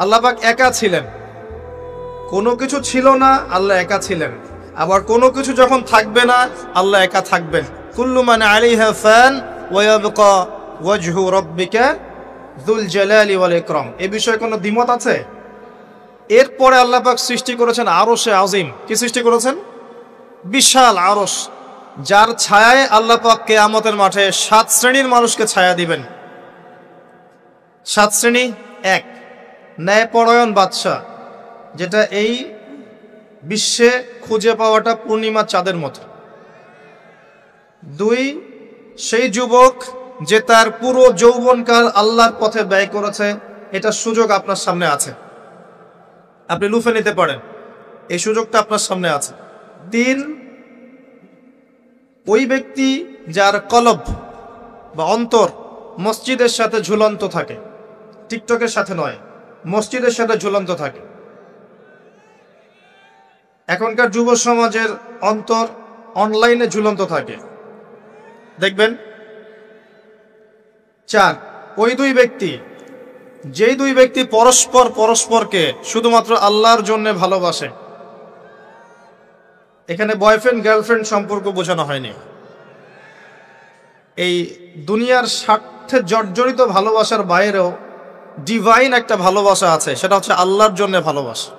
আল্লাহ পাক একা ছিলেন, কোনো কিছু ছিল না, আল্লাহ একা ছিলেন। আবার কোনো কিছু যখন থাকবে না, আল্লাহ একা থাকবেন। কুল্লু মান আলাইহা ফান ওয়া ইয়াবকা ওয়াজহু রাব্বিকা যুল জালালি ওয়াল ইকরাম। এই বিষয়ে কোনো দ্বিমত আছে? এরপরে আল্লাহ পাক সৃষ্টি করেছেন আরশে আজিম। কি সৃষ্টি করেছেন? বিশাল আরশ, যার ছায়ায় আল্লাহ পাক কিয়ামতের মাঠে 7 শ্রেণীর মানুষকে ছায়া দিবেন। 7 শ্রেণী: 1, ন্যায়পরায়ণ বাদশা, যেটা এই বিশ্বে খুঁজে পাওয়াটা পূর্ণিমা চাঁদের মতো। 2, সেই যুবক যে তার পুরো যৌবনকাল আল্লাহর পথে ব্যয় করেছে, এটা সুযোগ আপনার সামনে আছে, আপনি লুফে নিতে পারেন, এই সুযোগটা আপনার সামনে আছে। 3, ওই ব্যক্তি যার কলব বা অন্তর মসজিদের সাথে ঝুলন্ত থাকে, টিকটকের সাথে নয়, মসজিদের সাথে ঝুলন্ত থাকে। এখনকার যুব সমাজের অন্তর অনলাইনে ঝুলন্ত থাকে, দেখবেন। 4, ওই যেই দুই ব্যক্তি পরস্পরকে শুধুমাত্র আল্লাহর জন্য ভালোবাসে। এখানে বয়ফ্রেন্ড গার্লফ্রেন্ড সম্পর্ক বোঝানো হয়নি, এই দুনিয়ার স্বার্থে জর্জরিত ভালোবাসার বাইরেও ডিভাইন একটা ভালোবাসা আছে, সেটা হচ্ছে আল্লাহর জন্য ভালোবাসা।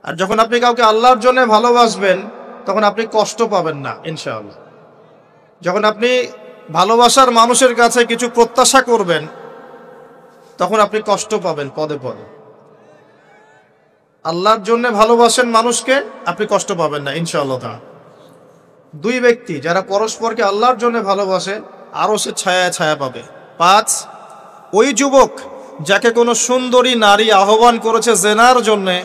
আর যখন আপনি কাউকে আল্লাহর জন্য ভালোবাসবেন, তখন আপনি কষ্ট পাবেন না ইনশাআল্লাহ। যখন আপনি ভালোবাসার মানুষের কাছে কিছু প্রত্যাশা করবেন, তখন আপনি কষ্ট পাবেন পদে পদে। আল্লাহর জন্য ভালোবাসেন মানুষকে, আপনি কষ্ট পাবেন না ইনশাআল্লাহ। 2 ব্যক্তি যারা পরস্পরকে আল্লাহর জন্য ভালোবাসে, আরো সে ছায়া পাবে। 5, ওই যুবক যাকে কোনো সুন্দরী নারী আহ্বান করেছে জেনার জন্যে,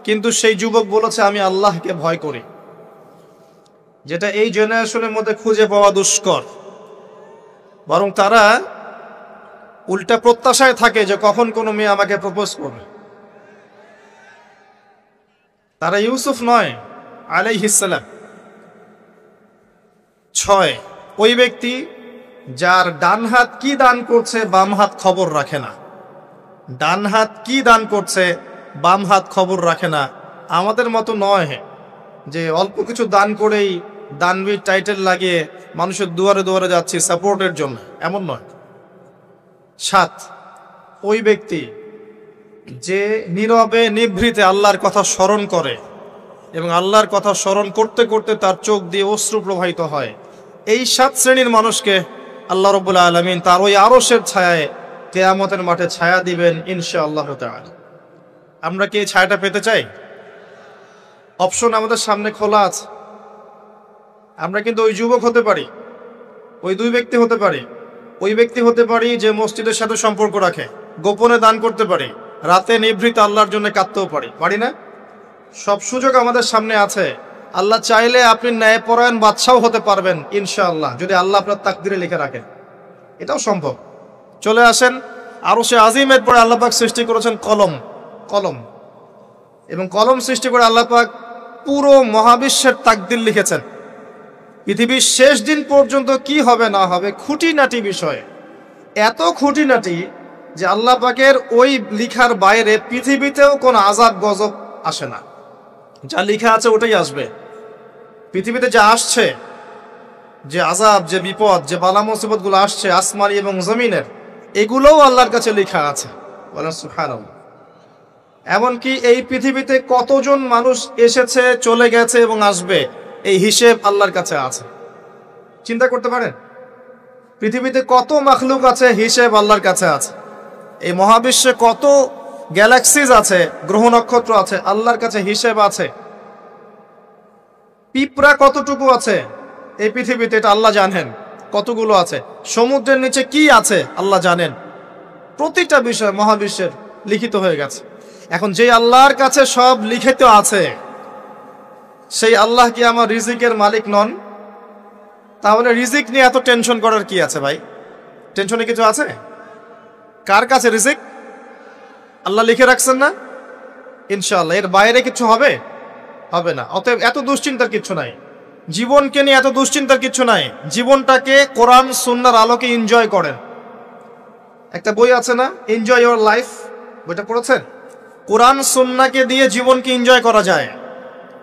কিন্তু সেই যুবক বলেছে আমি আল্লাহকে ভয় করি, যেটা এই জেনারেশনের মধ্যে খুঁজে পাওয়া দুষ্কর। বরং তারা উল্টা প্রত্যাশায় থাকে যে কখন কোনো মেয়ে আমাকে প্রপোজ করবে। তারা ইউসুফ নয় আলাইহিস সালাম। 6, ওই ব্যক্তি যার ডান হাত কি দান করছে, বাম হাত খবর রাখে না। ডান হাত কি দান করছে, বাম হাত খবর রাখে না। আমাদের মতো নয় যে অল্প কিছু দান করেই দানবীর টাইটেল লাগিয়ে মানুষের দুয়ারে দুয়ারে যাচ্ছি সাপোর্টের জন্য, এমন নয়। 7, ওই ব্যক্তি যে নীরবে নিভৃতে আল্লাহর কথা স্মরণ করে এবং আল্লাহর কথা স্মরণ করতে করতে তার চোখ দিয়ে অশ্রু প্রবাহিত হয়। এই 7 শ্রেণীর মানুষকে আল্লাহ রাব্বুল আলামিন তার ওই আরশের ছায়ায় কিয়ামতের মাঠে ছায়া দিবেন ইনশাআল্লাহ তাআলা। আমরা কি এই ছায়াটা পেতে চাই? অপশন আমাদের সামনে খোলা আছে। আমরা কিন্তু ওই যুবক হতে পারি, ওই 2 ব্যক্তি হতে পারি, ওই ব্যক্তি হতে পারি যে মসজিদের সাথে সম্পর্ক রাখে, গোপনে দান করতে পারি, রাতে নিভৃত আল্লাহর জন্য কাঁদতেও পারি না? সব সুযোগ আমাদের সামনে আছে। আল্লাহ চাইলে আপনি ন্যায়পরায়ণ বাদশাও হতে পারবেন ইনশাআল্লাহ, যদি আল্লাহ আপনার তাকদিরে লিখে রাখেন, এটাও সম্ভব। চলে আসেন আরশে আজিমের পরে আল্লাহ পাক সৃষ্টি করেছেন কলম, এবং কলম সৃষ্টি করে আল্লাহ পাক পুরো মহাবিশ্বের তাকদির লিখেছেন। পৃথিবীর শেষ দিন পর্যন্ত কি হবে না হবে, খুঁটিনাটি বিষয়, এত খুঁটিনাটি যে আল্লাহ পাকের ওই লিখার বাইরে পৃথিবীতেও কোনো আযাব গজব আসে না। যা লিখা আছে ওটাই আসবে। পৃথিবীতে যা আসছে, যে আযাব, যে বিপদ, যে বালা মুসিবত গুলো আসছে আসমানি এবং জমিনের, এগুলোও আল্লাহর কাছে লেখা আছে। বলেন সুবহানাল্লাহ। এমনকি এই পৃথিবীতে কতজন মানুষ এসেছে, চলে গেছে এবং আসবে, এই হিসেব আল্লাহর কাছে আছে। চিন্তা করতে পারেন, পৃথিবীতে কত মাখলুক আছে, হিসেব আল্লাহর কাছে আছে। এই মহাবিশ্বে কত গ্যালাক্সিজ আছে, গ্রহ নক্ষত্র আছে, আল্লাহর কাছে হিসেব আছে। পিঁপড়া কতটুকু আছে এই পৃথিবীতে, এটা আল্লাহ জানেন কতগুলো আছে। সমুদ্রের নিচে কি আছে আল্লাহ জানেন। প্রতিটা বিষয় মহাবিশ্বের লিখিত হয়ে গেছে। এখন যে আল্লাহর কাছে সব লিখিত আছে, সেই আল্লাহ কি আমার রিজিকের মালিক নন? তাহলে রিজিক নিয়ে এত টেনশন করার কি আছে ভাই? টেনশনে কিছু আছে? কার কাছে রিজিক? আল্লাহ লিখে রাখছেন না ইনশাআল্লাহ। এর বাইরে কিছু হবে না। অতএব এত দুশ্চিন্তার কিছু নাই। জীবনকে নিয়ে এত দুশ্চিন্তার কিছু নাই। জীবনটাকে কোরআন সুন্নাহর আলোকে এনজয় করেন। একটা বই আছে না, এনজয় ইওর লাইফ, বইটা পড়েছেন? কোরআন সুন্নাহকে দিয়ে জীবনকে এনজয় করা যায়।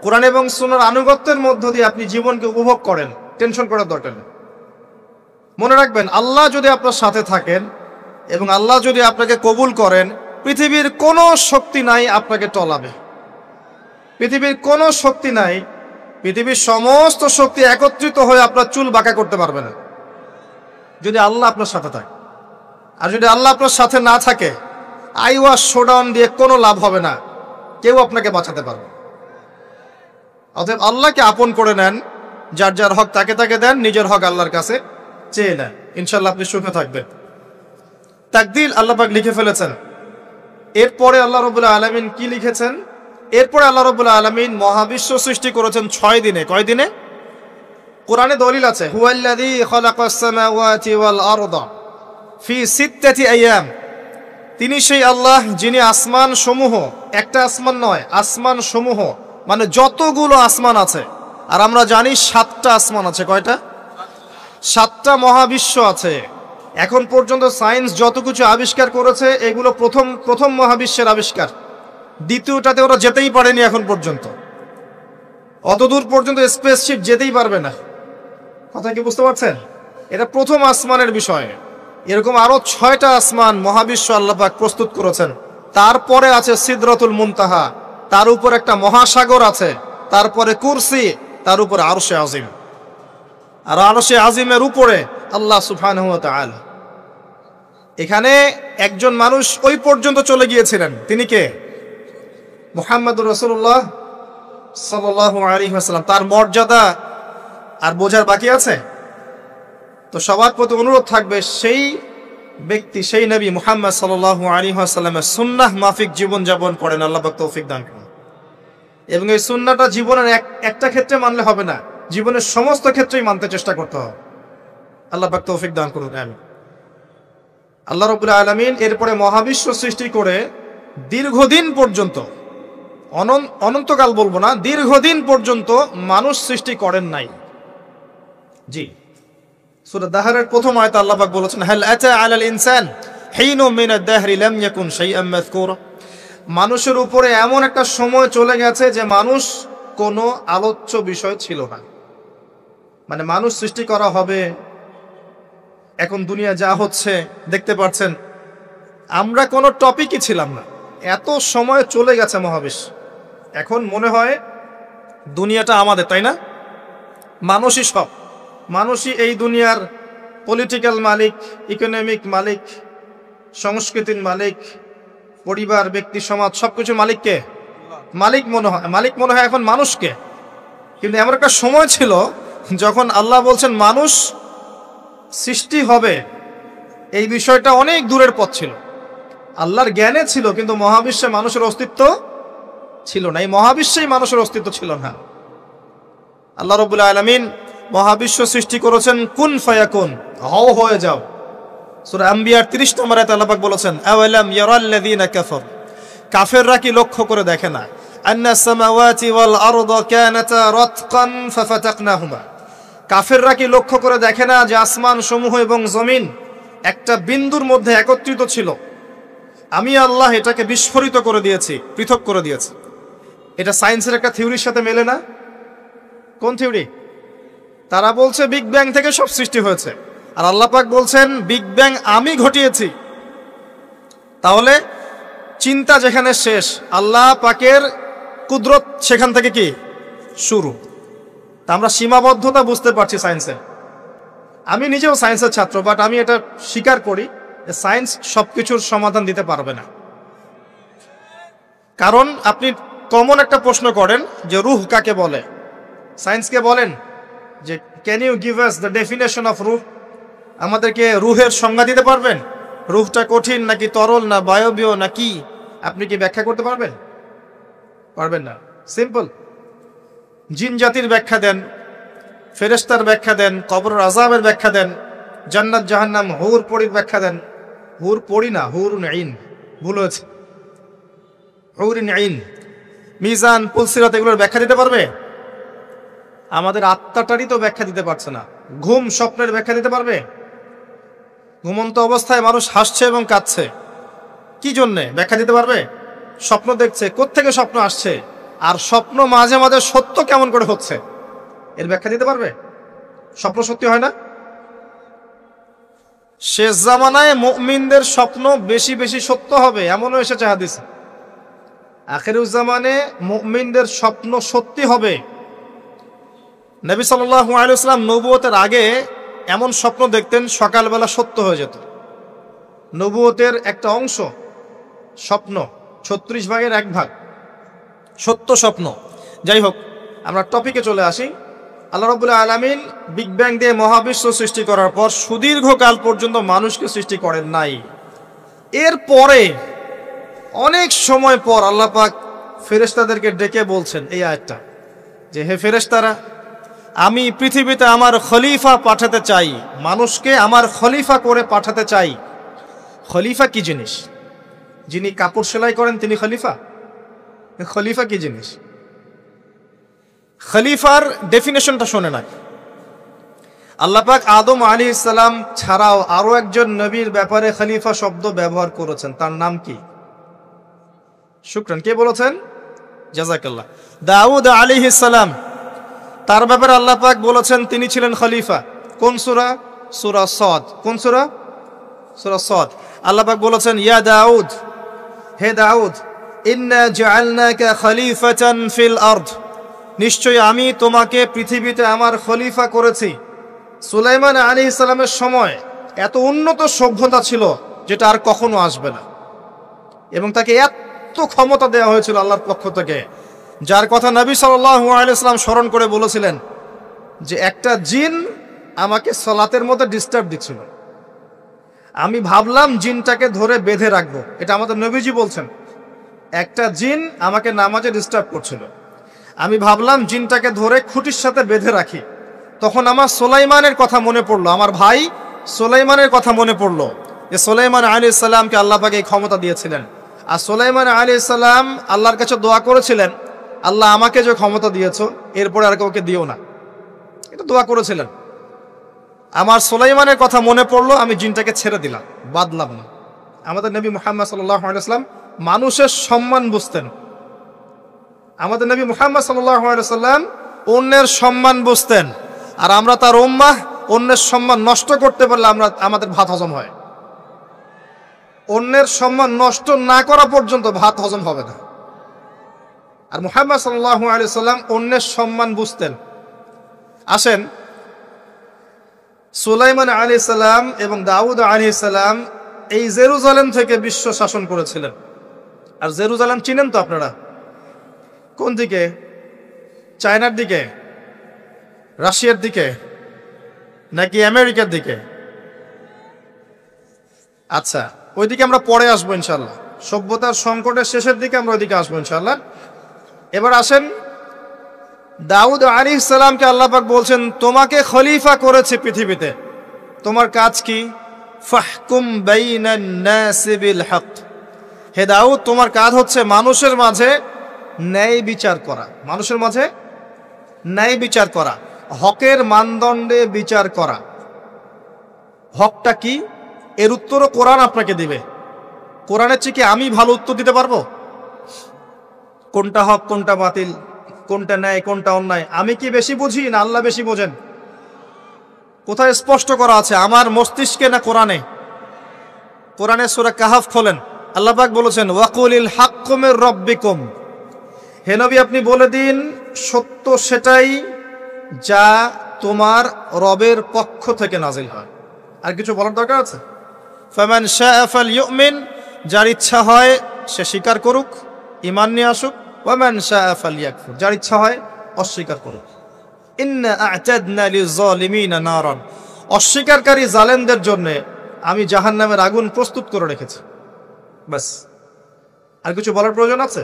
কোরআন এবং সুন্নাহর আনুগত্যের মধ্য দিয়ে আপনি জীবনকে উপভোগ করেন, টেনশন করার দরকার নেই। মনে রাখবেন, আল্লাহ যদি আপনার সাথে থাকেন এবং আল্লাহ যদি আপনাকে কবুল করেন, পৃথিবীর কোনো শক্তি নাই আপনাকে টলাবে। পৃথিবীর কোনো শক্তি নাই, পৃথিবীর সমস্ত শক্তি একত্রিত হয়ে আপনার চুল বাঁকা করতে পারবে না, যদি আল্লাহ আপনার সাথে থাকে। আর যদি আল্লাহ আপনার সাথে না থাকে, আইওয়াশ শোডাউন দিয়ে কোনো লাভ হবে না, কেউ আপনাকে বাঁচাতে পারবে। অতএব আল্লাহকে আপন করে নেন, যার যার হক তাকে তাকে দেন, নিজের হক আল্লাহর কাছে চেয়ে নেন, ইনশাল্লাহ আপনি সুখে থাকবেন। তাকদীর আল্লাহ পাক লিখে ফেলেছেন। এরপরে আল্লাহ রাব্বুল আলামিন কি লিখেছেন? এরপরে আল্লাহ রাব্বুল আলামিন মহাবিশ্ব সৃষ্টি করেছেন 6 দিনে। কয় দিনে? কোরআনে দলিল আছে, হুয়াল্লাযী খালাকাস সামাওয়াতি ওয়াল আরদা ফি সিত্তাতি আইয়াম। তিনি সেই আল্লাহ যিনি আসমান সমূহ, একটা আসমান নয়, আসমান সমূহ মানে যতগুলো আসমান আছে, আর আমরা জানি 7টা আসমান আছে। কয়টা? 7টা মহাবিশ্ব আছে। এখন পর্যন্ত সায়েন্স যত কিছু আবিষ্কার করেছে, এগুলো প্রথম মহাবিশ্বের আবিষ্কার। দ্বিতীয়টাতে ওরা যেতেই পারেনি এখন পর্যন্ত, অতদূর পর্যন্ত স্পেসশিপ যেতেই পারবে না। কথা কি বুঝতে পারছেন? এটা প্রথম আসমানের বিষয়। এরকম আরো 6টা আসমান মহাবিশ্ব আল্লাহ পাক প্রস্তুত করেছেন। তারপরে আছে সিদরাতুল মুনতাহা, তার উপর একটা মহাসাগর আছে, তারপরে কুরসি, তার উপরে আরশে আজিম, আর আরশে আজিমের উপরে আল্লাহ সুবহানাহু ওয়া তাআলা। এখানে একজন মানুষ ওই পর্যন্ত চলে গিয়েছিলেন, তিনি কে? মুহাম্মদুর রাসূলুল্লাহ সাল্লাল্লাহু আলাইহি ওয়াসাল্লাম। তার মর্যাদা আর বোঝার বাকি আছে? তো সবার প্রতি অনুরোধ থাকবে, সেই ব্যক্তি, সেই নবী মুহাম্মদ সাল্লাল্লাহু আলাইহি ওয়াসাল্লামের সুন্নাহ মাফিক জীবনযাপন করেন, আল্লাহ পাক তৌফিক দান করুন। এবং এই সুন্নাহটা জীবনের একটা ক্ষেত্রে মানলে হবে না, জীবনের সমস্ত ক্ষেত্রেই মানতে চেষ্টা করতে হবে। আল্লাহ পাক তৌফিক দান করুন, আমিন। আল্লাহ রাব্বুল আলামিন এরপরে মহাবিশ্ব সৃষ্টি করে দীর্ঘদিন পর্যন্ত, অনন্তকাল বলবো না, দীর্ঘদিন পর্যন্ত মানুষ সৃষ্টি করেন নাই। জি, সূরা দাহরের প্রথম আয়াতে আল্লাহ পাক বলেছেন, হাল আতা আলাল ইনসান হিনুম মিনাদ দাহরি লাম ইয়াকুন শাইআম মাযকুরা। মানুষের উপরে এমন একটা সময় চলে গেছে যে মানুষ কোনো আলোচ্য বিষয় ছিল না। মানে মানুষ সৃষ্টি করা হবে, এখন দুনিয়া যা হচ্ছে দেখতে পাচ্ছেন, আমরা কোনো টপিকই ছিলাম না, এত সময় চলে গেছে মহাবিশ্ব। এখন মনে হয় দুনিয়াটা আমাদের, তাই না? মানুষই সব, মানুষই এই দুনিয়ার পলিটিক্যাল মালিক, ইকোনমিক মালিক, সংস্কৃতির মালিক, পরিবার, ব্যক্তি, সমাজ, সবকিছু মালিককে মালিক মনে হয় এখন মানুষকে। কিন্তু এমন একটা সময় ছিল যখন আল্লাহ বলছেন মানুষ সৃষ্টি হবে, এই বিষয়টা অনেক দূরের পথ ছিল, আল্লাহর জ্ঞানে ছিল, কিন্তু মহাবিশ্বে মানুষের অস্তিত্ব ছিল না। এই মহাবিশ্বেই মানুষের অস্তিত্ব ছিল না। আল্লাহ রাব্বুল আলামিন মহাবিশ্ব সৃষ্টি করেছেন কুন ফায়াকুন, হও হয়ে যাও। সূরা আম্বিয়ার 30 নম্বর আয়াতে আল্লাহ পাক বলেছেন, আওয়ালাম ইয়ারাল্লাযীনা কাফার, কাফেররা কি লক্ষ্য করে দেখে না, আন্নাস সামাওয়াতি ওয়াল আরদা কানাতা রাতকান ফাফাতাকনাহুমা, কাফেররা কি লক্ষ্য করে দেখে না যে আসমান সমূহ এবং জমিন একটা বিন্দুর মধ্যে একত্রিত ছিল, আমি আল্লাহ এটাকে বিস্ফোরিত করে দিয়েছি, পৃথক করে দিয়েছি। এটা সায়েন্সের একটা থিওরির সাথে মেলে না। কোন থিওরি? তারা বলছে বিগ ব্যাং থেকে সব সৃষ্টি হয়েছে, আর আল্লাহ পাক বলছেন বিগ ব্যাং আমি ঘটিয়েছি। তাহলে চিন্তা যেখানে শেষ, আল্লাহ পাকের কুদরত সেখান থেকে কি শুরু। তা আমরা সীমাবদ্ধতা বুঝতে পারছি সায়েন্সের। আমি নিজেও সায়েন্সের ছাত্র, বাট আমি এটা স্বীকার করি যে সায়েন্স সবকিছুর সমাধান দিতে পারবে না। কারণ আপনি কমন একটা প্রশ্ন করেন যে রূহ কাকে বলে, সায়েন্সকে বলেন যে can you give us the definition of রূহ, আমাদেরকে রূহের সংজ্ঞা দিতে পারবেন? রূহটা কঠিন নাকি তরল, না বায়বীয় না কি, আপনি কি ব্যাখ্যা করতে পারবেন? পারবেন না। সিম্পল। জিন জাতির ব্যাখ্যা দেন, ফেরেশতার ব্যাখ্যা দেন, কবরের আযাবের ব্যাখ্যা দেন, জান্নাত জাহান্নাম, হুর পরীর ব্যাখ্যা দেন। হুর পরী না, হুরুন আইন, ভুল হয়েছে, হুরুন আইন, মিজান, পুলসিরাত, এগুলোর ব্যাখ্যা দিতে পারবে? আমাদের আত্মাটারই তো ব্যাখ্যা দিতে পারছে না। ঘুম, স্বপ্নের ব্যাখ্যা দিতে পারবে? ঘুমন্ত অবস্থায় মানুষ হাসছে এবং কাঁদছে, কি জন্যে ব্যাখ্যা দিতে পারবে? স্বপ্ন দেখছে, কোত্থেকে স্বপ্ন আসছে, আর স্বপ্ন মাঝে মাঝে সত্য কেমন করে হচ্ছে, এর ব্যাখ্যা দিতে পারবে? স্বপ্ন সত্যি হয় না? শেষ জামানায় মুমিনদের স্বপ্ন বেশি বেশি সত্য হবে এমনও এসেছে হাদিসে। আখিরুজ্জামানে মুমিনদের স্বপ্ন সত্যি হবে। নবী সাল্লাল্লাহু আলাইহি ওয়াসাল্লাম নবুয়তের আগে এমন স্বপ্ন দেখতেন সকালবেলা সত্য হয়ে যেত। নবুয়তের একটা অংশ স্বপ্ন 36 ভাগের 1 ভাগ সত্য স্বপ্ন। যাই হোক, আমরা টপিকে চলে আসি। আল্লাহ রাব্বুল আলামিন বিগ ব্যাং দিয়ে মহাবিশ্ব সৃষ্টি করার পর সুদীর্ঘকাল পর্যন্ত মানুষকে সৃষ্টি করেন নাই। এরপরে অনেক সময় পর আল্লাহ পাক ফেরেশতাদেরকে ডেকে বলছেন এই আয়াতটা, যে হে ফেরেশতারা, আমি পৃথিবীতে আমার খলিফা পাঠাতে চাই, মানুষকে আমার খলিফা করে পাঠাতে চাই। খলিফা কি জিনিস? যিনি কাপড় সেলাই করেন তিনি খলিফা? খলিফা কি জিনিস? খলিফার ডেফিনেশনটা শোনে না। আল্লাহ পাক আদম আলাইহিস সালাম ছাড়াও আরো একজন নবীর ব্যাপারে খলিফা শব্দ ব্যবহার করেছেন, তার নাম কি? শুকরান, কে বলেছেন? জাযাকাল্লাহ। দাউদ আলাইহিস সালাম, তার ব্যাপারে আল্লাহ পাক বলেছেন তিনি ছিলেন খলিফা। কোন সূরা? সূরা সাদ। কোন সূরা? সূরা সাদ। আল্লাহ পাক বলেছেন ইয়া দাউদ, হে দাউদ, ইন্না জাআলনাকা খলিফাতান ফিল আরদ, নিশ্চয়ই আমি তোমাকে পৃথিবীতে আমার খলিফা করেছি। সুলাইমান আলাইহিস সালামের সময় এত উন্নত সভ্যতা ছিল যেটা আর কখনো আসবে না, এবং তাকে এত ক্ষমতা দেওয়া হয়েছিল আল্লাহর পক্ষ থেকে, যার কথা নবী সাল্লাল্লাহু আলাইহি সাল্লাম স্মরণ করে বলেছিলেন যে একটা জিন আমাকে সালাতের মধ্যে ডিস্টার্ব দিচ্ছিল, আমি ভাবলাম জিনটাকে ধরে বেঁধে রাখবো। এটা আমাদের নবীজি বলছেন, একটা জিন আমাকে নামাজে ডিস্টার্ব করছিল, আমি ভাবলাম জিনটাকে ধরে খুঁটির সাথে বেঁধে রাখি। তখন আমার সুলাইমানের কথা মনে পড়লো, আমার ভাই সুলাইমানের কথা মনে পড়লো যে সুলাইমান আলাইহিস সালামকে আল্লাহ পাক এই ক্ষমতা দিয়েছিলেন। আর সুলাইমান আলাইহিস সালাম আল্লাহর কাছে দোয়া করেছিলেন, আল্লাহ আমাকে যে ক্ষমতা দিয়েছো এরপরে আর কাউকে দিও না, এটা দোয়া করেছিলেন। আমার সুলাইমানের কথা মনে পড়লো, আমি জিনটাকে ছেড়ে দিলাম, বাদলাম না। আমাদের নবী মুহাম্মদ সাল্লাল্লাহু আলাইহি ওয়াসাল্লাম মানুষের সম্মান বুঝতেন। আমাদের নবী মুহাম্মদ সাল্লাল্লাহু আলাইহি ওয়াসাল্লাম অন্যের সম্মান বুঝতেন, আর আমরা তার উম্মাহ অন্যের সম্মান নষ্ট করতে পারলে আমাদের ভাত হজম হয়। অন্যের সম্মান নষ্ট না করা পর্যন্ত ভাত হজম হবে না। আর মুহাম্মদ সাল্লাল্লাহু আলাইহি ওয়াসাল্লাম অন্যের সম্মান বুঝতেন। আসেন, সুলাইমান আলাইহিস সালাম এবং দাউদ আলাইহিস সালাম এই জেরুজালেম থেকে বিশ্ব শাসন করেছিলেন। আর জেরুজালেম চিনেন তো আপনারা? কোন দিকে? চায়নার দিকে, রাশিয়ার দিকে, নাকি আমেরিকার দিকে? আচ্ছা, ওইদিকে আমরা পরে আসবো ইনশাল্লাহ। সভ্যতার সংকটের শেষের দিকে আমরা ওইদিকে আসবো ইনশাল্লাহ। এবার আসেন, দাউদ আলাইহিস সালামকে আল্লাহ পাক বলছেন তোমাকে খলিফা করেছে পৃথিবীতে, তোমার কাজ কি? ফাহকুম বাইনান নাসি বিল হক, হে দাউদ তোমার কাজ হচ্ছে মানুষের মাঝে ন্যায় বিচার করা। মানুষের মাঝে ন্যায় বিচার করা, হকের মানদণ্ডে বিচার করা। হকটা কি? এর উত্তরও কোরআন আপনাকে দিবে। কোরআনের চেয়ে কি আমি ভালো উত্তর দিতে পারবো? কোনটা হক, কোনটা বাতিল, কোনটা ন্যায়, কোনটা অন্যায়, আমি কি বেশি বুঝি না আল্লাহ বেশি বোঝেন? কোথায় স্পষ্ট করা আছে? আমার মস্তিষ্কে না কোরআনে? কোরআনে সূরা কাহাফ খোলেন, আল্লাহ পাক বলেছেন ওয়াকুলিল হাক্কু মির রাব্বিকুম, হে নবী আপনি বলে দিন সত্য সেটাই যা তোমার রবের পক্ষ থেকে নাজিল হয়। আর কিছু বলার দরকার আছে? ফামান শাআ ফালইউমিন, যার ইচ্ছা হয় সে স্বীকার করুক, ঈমান নিয়ে আসুক। ওয়ামান শাআ ফালইয়াকফুর, যার ইচ্ছা হয় অস্বীকার করুক। ইন্না আ'তাদনা লিয-যালিমিনা নারান, অস্বীকারী জালেমদের জন্য আমি জাহান্নামের আগুন প্রস্তুত করে রেখেছি। বাস, আর কিছু বলার প্রয়োজন আছে?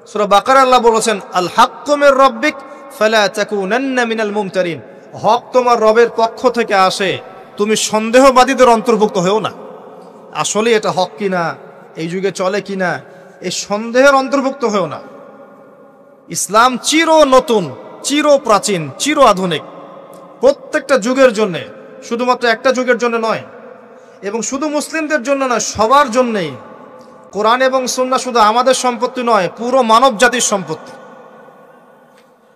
সূরা বাকারা আল্লাহ বলেছেন আল হাক্কু মির রাব্বিক ফালা তাকুনান্না মিনাল মুমতারিন, হক তোমার রবের পক্ষ থেকে আসে, তুমি সন্দেহবাদীদের অন্তর্ভুক্ত হও না। আসলে এটা হক কিনা, এই যুগে চলে কিনা, এই সন্দেহের অন্তর্ভুক্ত হও না। ইসলাম চির নতুন, চির প্রাচীন, চির আধুনিক, প্রত্যেকটা যুগের জন্য, শুধুমাত্র একটা যুগের জন্য নয়, এবং শুধু মুসলিমদের জন্য নয়, সবার জন্যই। কোরআন এবং সুন্নাহ শুধু আমাদের সম্পত্তি নয়, পুরো মানব জাতির সম্পত্তি।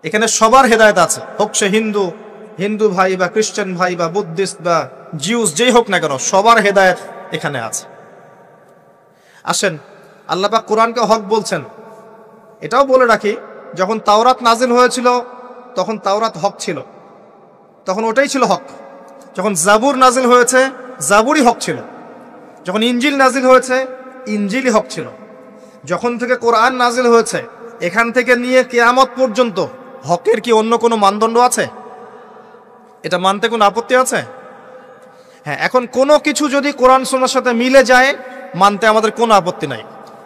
এখানে সবার হেদায়েত আছে, হোক সে হিন্দু ভাই বা খ্রিস্টান ভাই বা বুদ্ধিস্ট বা জিউস, যেই হোক না কেন, সবার হেদায়েত এখানে আছে। আসেন, আল্লাহ পাক কোরআনকে হক বলছেন। এটাও বলে রাখি, যখন তাওরাত নাজিল হয়েছিল তখন তাওরাত হক ছিল, তখন ওটাই ছিল হক। যখন জাবুর নাজিল হয়েছে জাবুরই হক ছিল। যখন ইঞ্জিল নাজিল হয়েছে ইঞ্জিলই হক ছিল। যখন থেকে কোরআন নাজিল হয়েছে এখান থেকে নিয়ে কিয়ামত পর্যন্ত হকের কি অন্য কোনো মানদণ্ড আছে? এটা মানতে কোনো আপত্তি আছে? হ্যাঁ, এখন কোনো কিছু যদি কোরআন সুন্নাহর সাথে মিলে যায় মানতে আমাদের কোনো আপত্তি নাই।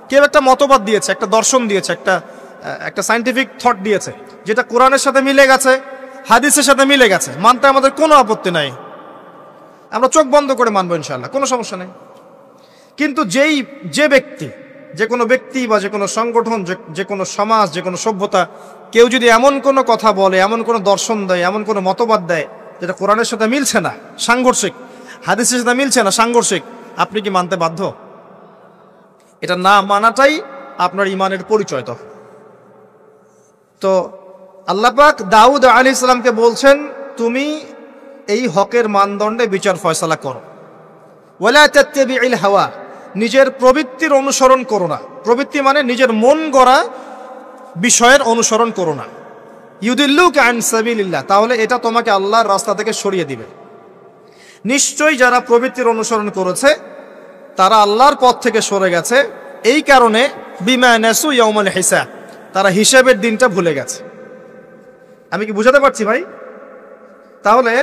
কেউ একটা মতবাদ দিয়েছে, একটা দর্শন দিয়েছে, একটা সায়েন্টিফিক থট দিয়েছে, যেটা কোরআনের সাথে মিলে গেছে, হাদিসের সাথে মিলে গেছে, মানতে আমাদের কোনো আপত্তি নাই। আমরা চোখ বন্ধ করে মানবো ইনশাআল্লাহ, কোনো সমস্যা নেই। কিন্তু যে কোনো ব্যক্তি বা যে কোনো সংগঠন, যে কোনো সমাজ, যে কোনো সভ্যতা, কেউ যদি এমন কোনো কথা বলে, এমন কোনো দর্শন দেয়, এমন কোনো মতবাদ দেয় যেটা কোরআনের সাথে মিলছে না, সাংঘর্ষিক, হাদিসের সাথে মিলছে না, সাংঘর্ষিক, আপনি কি মানতে বাধ্য? এটা না মানাটাই আপনার ইমানের পরিচয়। তো আল্লাহ পাক দাউদ আলাইহিস সালামকে বলছেন, তুমি এই হকের মানদণ্ডে বিচার ফয়সালা করো। ওয়ালা তাত্তাবিউল হাওয়া, নিজের প্রবৃত্তির অনুসরণ করো না। প্রবৃত্তি মানে নিজের মন গড়া বিষয়ের অনুসরণ করো না। ইউদিল্লুকা আন সাবিলিল্লাহ, তাহলে এটা তোমাকে আল্লাহর রাস্তা থেকে সরিয়ে দিবে। নিশ্চয়ই যারা প্রবৃত্তির অনুসরণ করেছে তারা আল্লাহর পথ থেকে সরে গেছে। এই কারণে বিমা নাসু ইয়াউমাল হিসাব, তারা হিসাবের দিনটা ভুলে গেছে। আমি কি বুঝাতে পারছি ভাই? তাহলে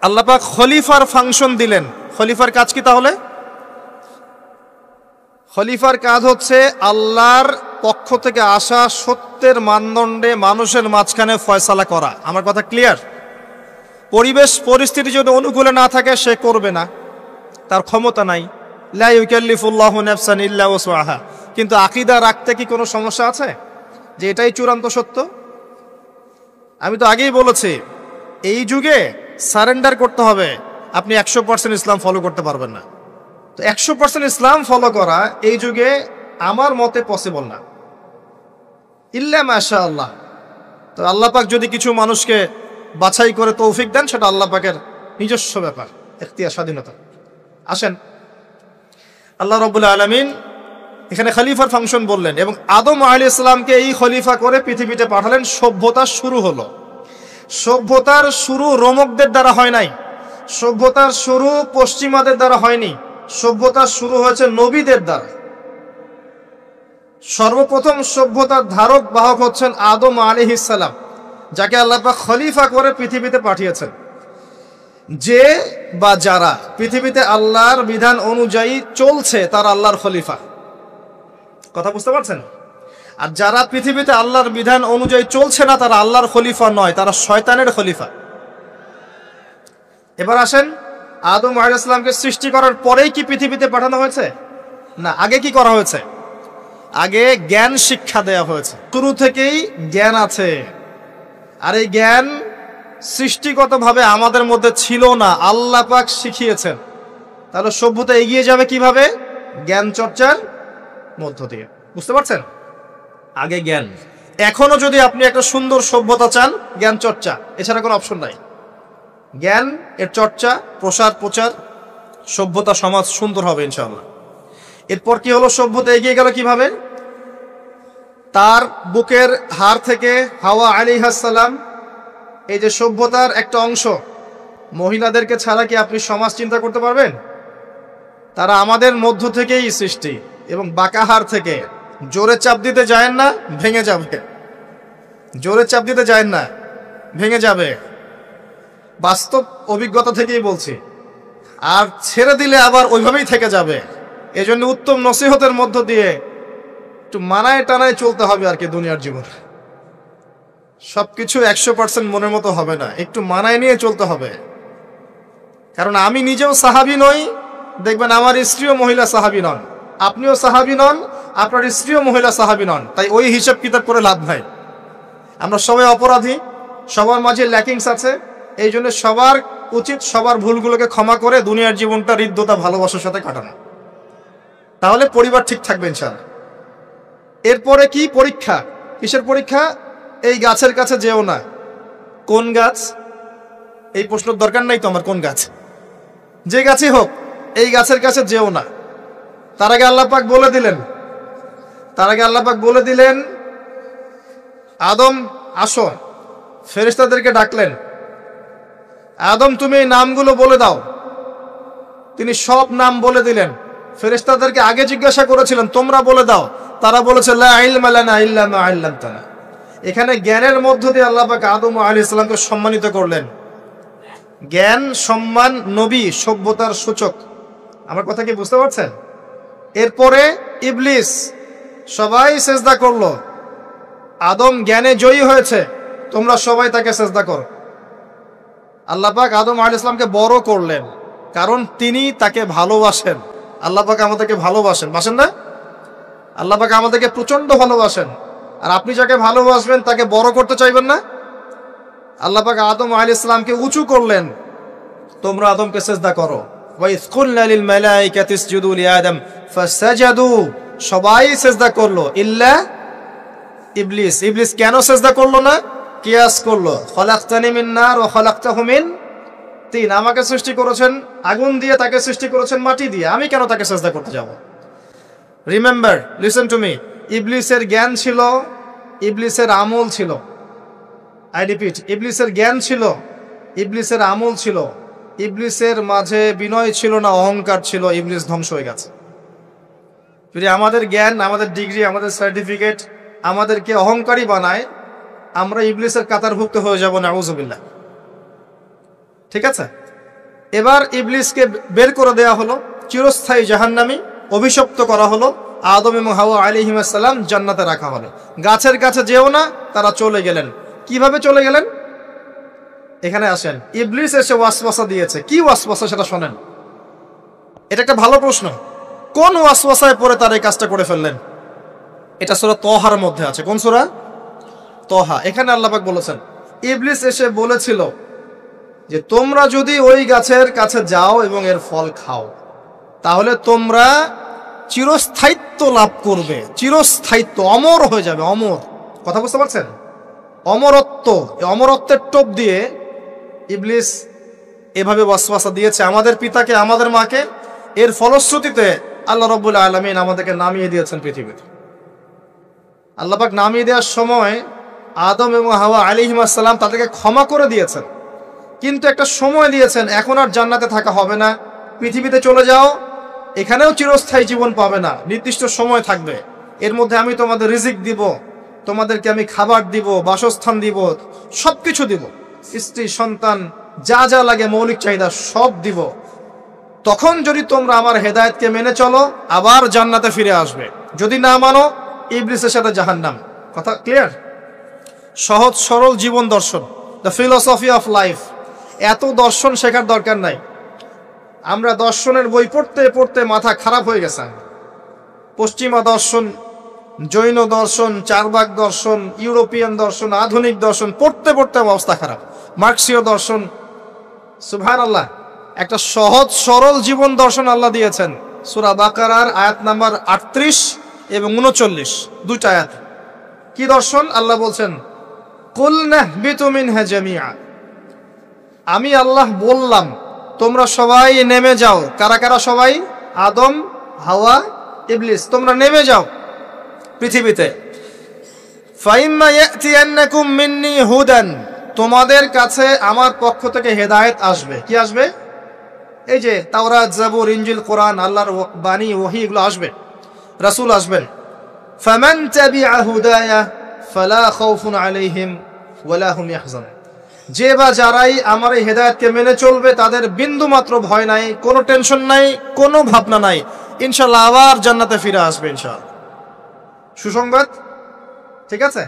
আল্লাহ পাক খলিফার ফাংশন দিলেন। খলিফার কাজ কি তাহলে? খলিফার কাজ হচ্ছে আল্লাহর পক্ষ থেকে আসা সত্যের মানদণ্ডে মানুষের মাঝখানে ফয়সালা করা। আমার কথা ক্লিয়ার? পরিবেশ পরিস্থিতি যদি অনুকূলে না থাকে সে করবে না, তার ক্ষমতা নাই। লা ইউকাল্লিফুল্লাহু নাফসান ইল্লা ওয়াসআহা। কিন্তু আকীদা রাখতে কি কোনো সমস্যা আছে যে এটাই চূড়ান্ত সত্য? আমি তো আগেই বলেছি, এই যুগে সারেন্ডার করতে হবে। আপনি 100% ইসলাম ফলো করতে পারবেন না। তো 100% ইসলাম ফলো করা এই যুগে আমার মতে পসিবল না, ইল্লা মাশাআল্লাহ। তো আল্লাহ পাক যদি কিছু মানুষকে বাছাই করে তৌফিক দেন, সেটা আল্লাহ পাকের নিজস্ব ব্যাপার, ইখতিয়ার, স্বাধীনতা। আসেন, আল্লাহ রাব্বুল আলামিন এখানে খলিফার ফাংশন বললেন এবং আদম আলাইহিস সালামকে এই খলিফা করে পৃথিবীতে পাঠালেন। সভ্যতার শুরু হলো। সভ্যতার শুরু রোমকদের দ্বারা হয় নাই, সভ্যতার শুরু পশ্চিমাদের দ্বারা হয়নি, সভ্যতার শুরু হয়েছে নবীদের দ্বারা। সর্বপ্রথম সভ্যতার ধারক বাহক হচ্ছেন আদম আলাইহিস সালাম, যাকে আল্লাহ পাক খলিফা করে পৃথিবীতে পাঠিয়েছেন। যে বা যারা পৃথিবীতে আল্লাহর বিধান অনুযায়ী চলছে তারা আল্লাহর খলিফা। কথা বুঝতে পারছেন? আর যারা পৃথিবীতে আল্লাহর বিধান অনুযায়ী চলছে না তারা আল্লাহর খলিফা নয়, তারা শয়তানের খলিফা। এবার আসেন, আদম আলাইহিস সালামকে সৃষ্টি করার পরেই কি পৃথিবীতে পাঠানো হয়েছে? না, আগে কি করা হয়েছে? আগে জ্ঞান শিক্ষা দেয়া হয়েছে। শুরু থেকেই জ্ঞান আছে, আর এই জ্ঞান সৃষ্টিগতভাবে আমাদের মধ্যে ছিল না, আল্লাহ পাক শিখিয়েছেন। তাহলে সভ্যতা এগিয়ে যাবে কিভাবে? জ্ঞান চর্চার মধ্য দিয়ে। বুঝতে পারছেন? আগে জ্ঞান। এখনো যদি আপনি একটা সুন্দর সভ্যতা চান, জ্ঞান চর্চা, এছাড়া কোনো অপশন নাই। জ্ঞান এর চর্চা, প্রচার, সভ্যতা, সমাজ সুন্দর হবে ইনশাআল্লাহ। এরপর কি হলো? সভ্যতা এগিয়ে গেল কিভাবে? তার বুকের হাড় থেকে হাওয়া আলাইহিস সালাম, এই যে সভ্যতার একটা অংশ, মহিলাদেরকে ছাড়া কি আপনি সমাজ চিন্তা করতে পারবেন? তারা আমাদের মধ্য থেকেই সৃষ্টি এবং বাঁকা হাড় থেকে। জোরে চাপ দিতে যায় না, ভেঙে যাবে। জোরে চাপ দিতে যায় না, ভেঙে যাবে। বাস্তব অভিজ্ঞতা থেকেই বলছি। আর ছেড়ে দিলে আবার ওইভাবেই থেকে যাবে। এজন্য উত্তম নসিহতের মধ্য দিয়ে একটু মানায় টানায় চলতে হবে আর কি দুনিয়ার জীবন। সবকিছু 100% মনের মতো হবে না, একটু মানায় নিয়ে চলতে হবে। কারণ আমি নিজেও সাহাবী নই, দেখবেন আমার স্ত্রীও মহিলা সাহাবী নন, আপনিও সাহাবী নন, আপনার স্ত্রীও মহিলা সাহাবী নন। তাই ওই হিসাব কিতাব করে লাভ নাই। আমরা সবাই অপরাধী, সবার মাঝে ল্যাকিংস আছে। এই জন্য সবার উচিত সবার ভুলগুলোকে ক্ষমা করে দুনিয়ার জীবনটা হৃদ্যতা ভালোবাসার সাথে কাটানো। তাহলে পরিবার ঠিক থাকবে ইনশাআল্লাহ। এরপরে কি পরীক্ষা? কিসের পরীক্ষা? এই গাছের কাছে যেও না। কোন গাছ? এই প্রশ্নের দরকার নাই তো আমার, কোন গাছ? যে গাছই হোক, এই গাছের কাছে যেও না। তার আগে আল্লাহ পাক বলে দিলেন আদম আসো। ফেরেশতাদেরকে ডাকলেন, আদম তুমি এই নামগুলো বলে দাও। তিনি সব নাম বলে দিলেন। ফেরেশতাদেরকে আগে জিজ্ঞাসা করেছিলেন তোমরা বলে দাও, তারা বলেছে লা ইলমা লানা ইল্লা মা আল্লামতানা। এখানে জ্ঞানের মধ্য দিয়ে আল্লাহ পাক আদম আলাইহিস সালামকে সম্মানিত করলেন। জ্ঞান, সম্মান, নবী, সভ্যতার সূচক। আমার কথা কি বুঝতে পারছেন? এরপরে ইবলিস, সবাই সেজদা করলো। আদম জ্ঞানে জয়ী হয়েছে, তোমরা সবাই তাকে সেজদা করো। আল্লাহ পাক আদম আলাইহিস সালামকে বড় করলেন, কারণ তিনি তাকে ভালোবাসেন। আল্লাহ পাক আমাদেরকে ভালোবাসেন, বাসেন না? আল্লাহ পাক আমাদেরকে প্রচন্ড ভালোবাসেন। আর আপনি যাকে ভালোবাসবেন তাকে বড় করতে চাইবেন না? আল্লাহ পাক আদম আলাইহিস সালামকে উঁচু করলেন, তোমরা আদমকে সিজদা করো। ওয়া ইয কুলনা লিল মালাইকাতি ইসজুদু লিআদম ফাসাজাদু, সবাই সিজদা করলো ইল্লা ইবলিস। ইবলিস কেন সিজদা করলো না? কিয়াস করলো, খলাকতানি মিন নার ওয়া খলাকতাহু মিন তিন। আমাকে সৃষ্টি করেছেন আগুন দিয়ে, তাকে সৃষ্টি করেছেন মাটি দিয়ে, আমি কেন তাকে সিজদা করতে যাব? রিমেম্বার, লিসেন টু মি, ইবলিসের জ্ঞান ছিল, ইবলিসের আমল ছিল। আই রিপিট, ইবলিসের জ্ঞান ছিল, ইবলিসের আমল ছিল। ইবলিসের মাঝে বিনয় ছিল না, অহংকার ছিল। ইবলিস ধ্বংস হয়ে গেছে। যদি আমাদের জ্ঞান, আমাদের ডিগ্রি, আমাদের সার্টিফিকেট আমাদেরকে অহংকারী বানায়, আমরা ইবলিসের কাতারভুক্ত হয়ে যাব, নাউযুবিল্লাহ। ঠিক আছে? এবার ইবলিসকে বের করে দেয়া হলো, চিরস্থায়ী জাহান্নামী, অভিশপ্ত করা হলো। আদম এবং হাওয়া আলাইহিস সালাম জান্নাতে রাখা হলো। গাছের কাছে যেও না, তারা চলে গেলেন। কিভাবে চলে গেলেন? এখানে আসেন। ইবলিস এসে ওয়াসওয়াসা দিয়েছে। কি ওয়াসওয়াসা সেটা শোনেন। এটা একটা ভালো প্রশ্ন। কোন ওয়াসওয়াসায় পড়ে তারা এই কাজটা করে ফেললেন? এটা সূরা তহার মধ্যে আছে। কোন সূরা? তহা। এখানে আল্লাহ পাক বলেছেন, ইবলিস এসে বলেছিল যে তোমরা যদি ওই গাছের কাছে যাও এবং এর ফল খাও, তাহলে তোমরা চিরস্থায়িত্ব লাভ করবে। চিরস্থায়িত্ব, অমর হয়ে যাবে, অমর। কথা বুঝতে পারছেন? অমরত্ব। অমরত্বের টোপ দিয়ে ইবলিস এভাবে ওয়াসওয়াসা দিয়েছে আমাদের পিতাকে, আমাদের মাকে। এর ফলশ্রুতিতে আল্লাহ রাব্বুল আলামিন আমাদেরকে নামিয়ে দিয়েছেন পৃথিবীতে। আল্লাহ পাক নামিয়ে দেওয়ার সময় আদম এবং হাওয়া আলাইহিস সালাম তাদেরকে ক্ষমা করে দিয়েছেন, কিন্তু একটা সময় দিয়েছেন, এখন আর জান্নাতে থাকা হবে না, পৃথিবীতে চলে যাও, এখানেও চিরস্থায়ী জীবন পাবে না, নির্দিষ্ট সময় থাকবে। এর মধ্যে আমি তোমাদের রিজিক দিব, তোমাদেরকে আমি খাবার দিব, বাসস্থান দিব, সবকিছু দিব, স্ত্রী সন্তান যা যা লাগে মৌলিক চাহিদা সব দিব। তখন যদি তোমরা আমার হেদায়েতকে মেনে চলো, আবার জান্নাতে ফিরে আসবে। যদি না মানো, ইবলিসের সাথে জাহান্নাম। কথা ক্লিয়ার? সহজ সরল জীবন দর্শন, দ্য ফিলোসফি অফ লাইফ। এত দর্শন শেখার দরকার নাই। আমরা দর্শনের বই পড়তে পড়তে মাথা খারাপ হয়ে গেছে। পশ্চিমা দর্শন, জৈন দর্শন, চারবাক দর্শন, ইউরোপিয়ান দর্শন, আধুনিক দর্শন পড়তে পড়তে অবস্থা খারাপ। মার্কসীয় দর্শন। সুবহানাল্লাহ, একটা সহজ সরল জীবন দর্শন আল্লাহ দিয়েছেন। সূরা বাকারার আয়াত নাম্বার 38 এবং 39, দুইটা আয়াত। কি দর্শন? আল্লাহ বলছেন, কুল নাহবিতু মিনহা জামিআ। আমি আল্লাহ বললাম তোমরা সবাই নেমে যাও। কারা কারা সবাই? আদম, হাওয়া, ইবলিস। তোমরা নেমে যাও পৃথিবীতে। ফাইম্মা ইয়াতিয়ান্নাকুম মিন্নি হুদান, তোমাদের কাছে আমার পক্ষ থেকে হেদায়েত আসবে। কি আসবে? এই যে তাওরাত, জাবুর, ইনজিল, কোরআন, আল্লাহর বাণী, ওহী, এগুলো আসবে। রাসূল আসবেন। ফামান তাবিআ হুদায়া ফালা খাউফুন আলাইহিম ওয়ালা হুম ইয়াহজানুন। যে বা যারাই আমার এই হেদায়েতকে মেনে চলবে, তাদের বিন্দু মাত্র ভয় নাই, কোনো টেনশন নাই, কোনো ভাবনা নাই। ইনশাআল্লাহ আবার জান্নাতে ফিরে আসবে ইনশাআল্লাহ। সুসংবাদ। ঠিক আছে?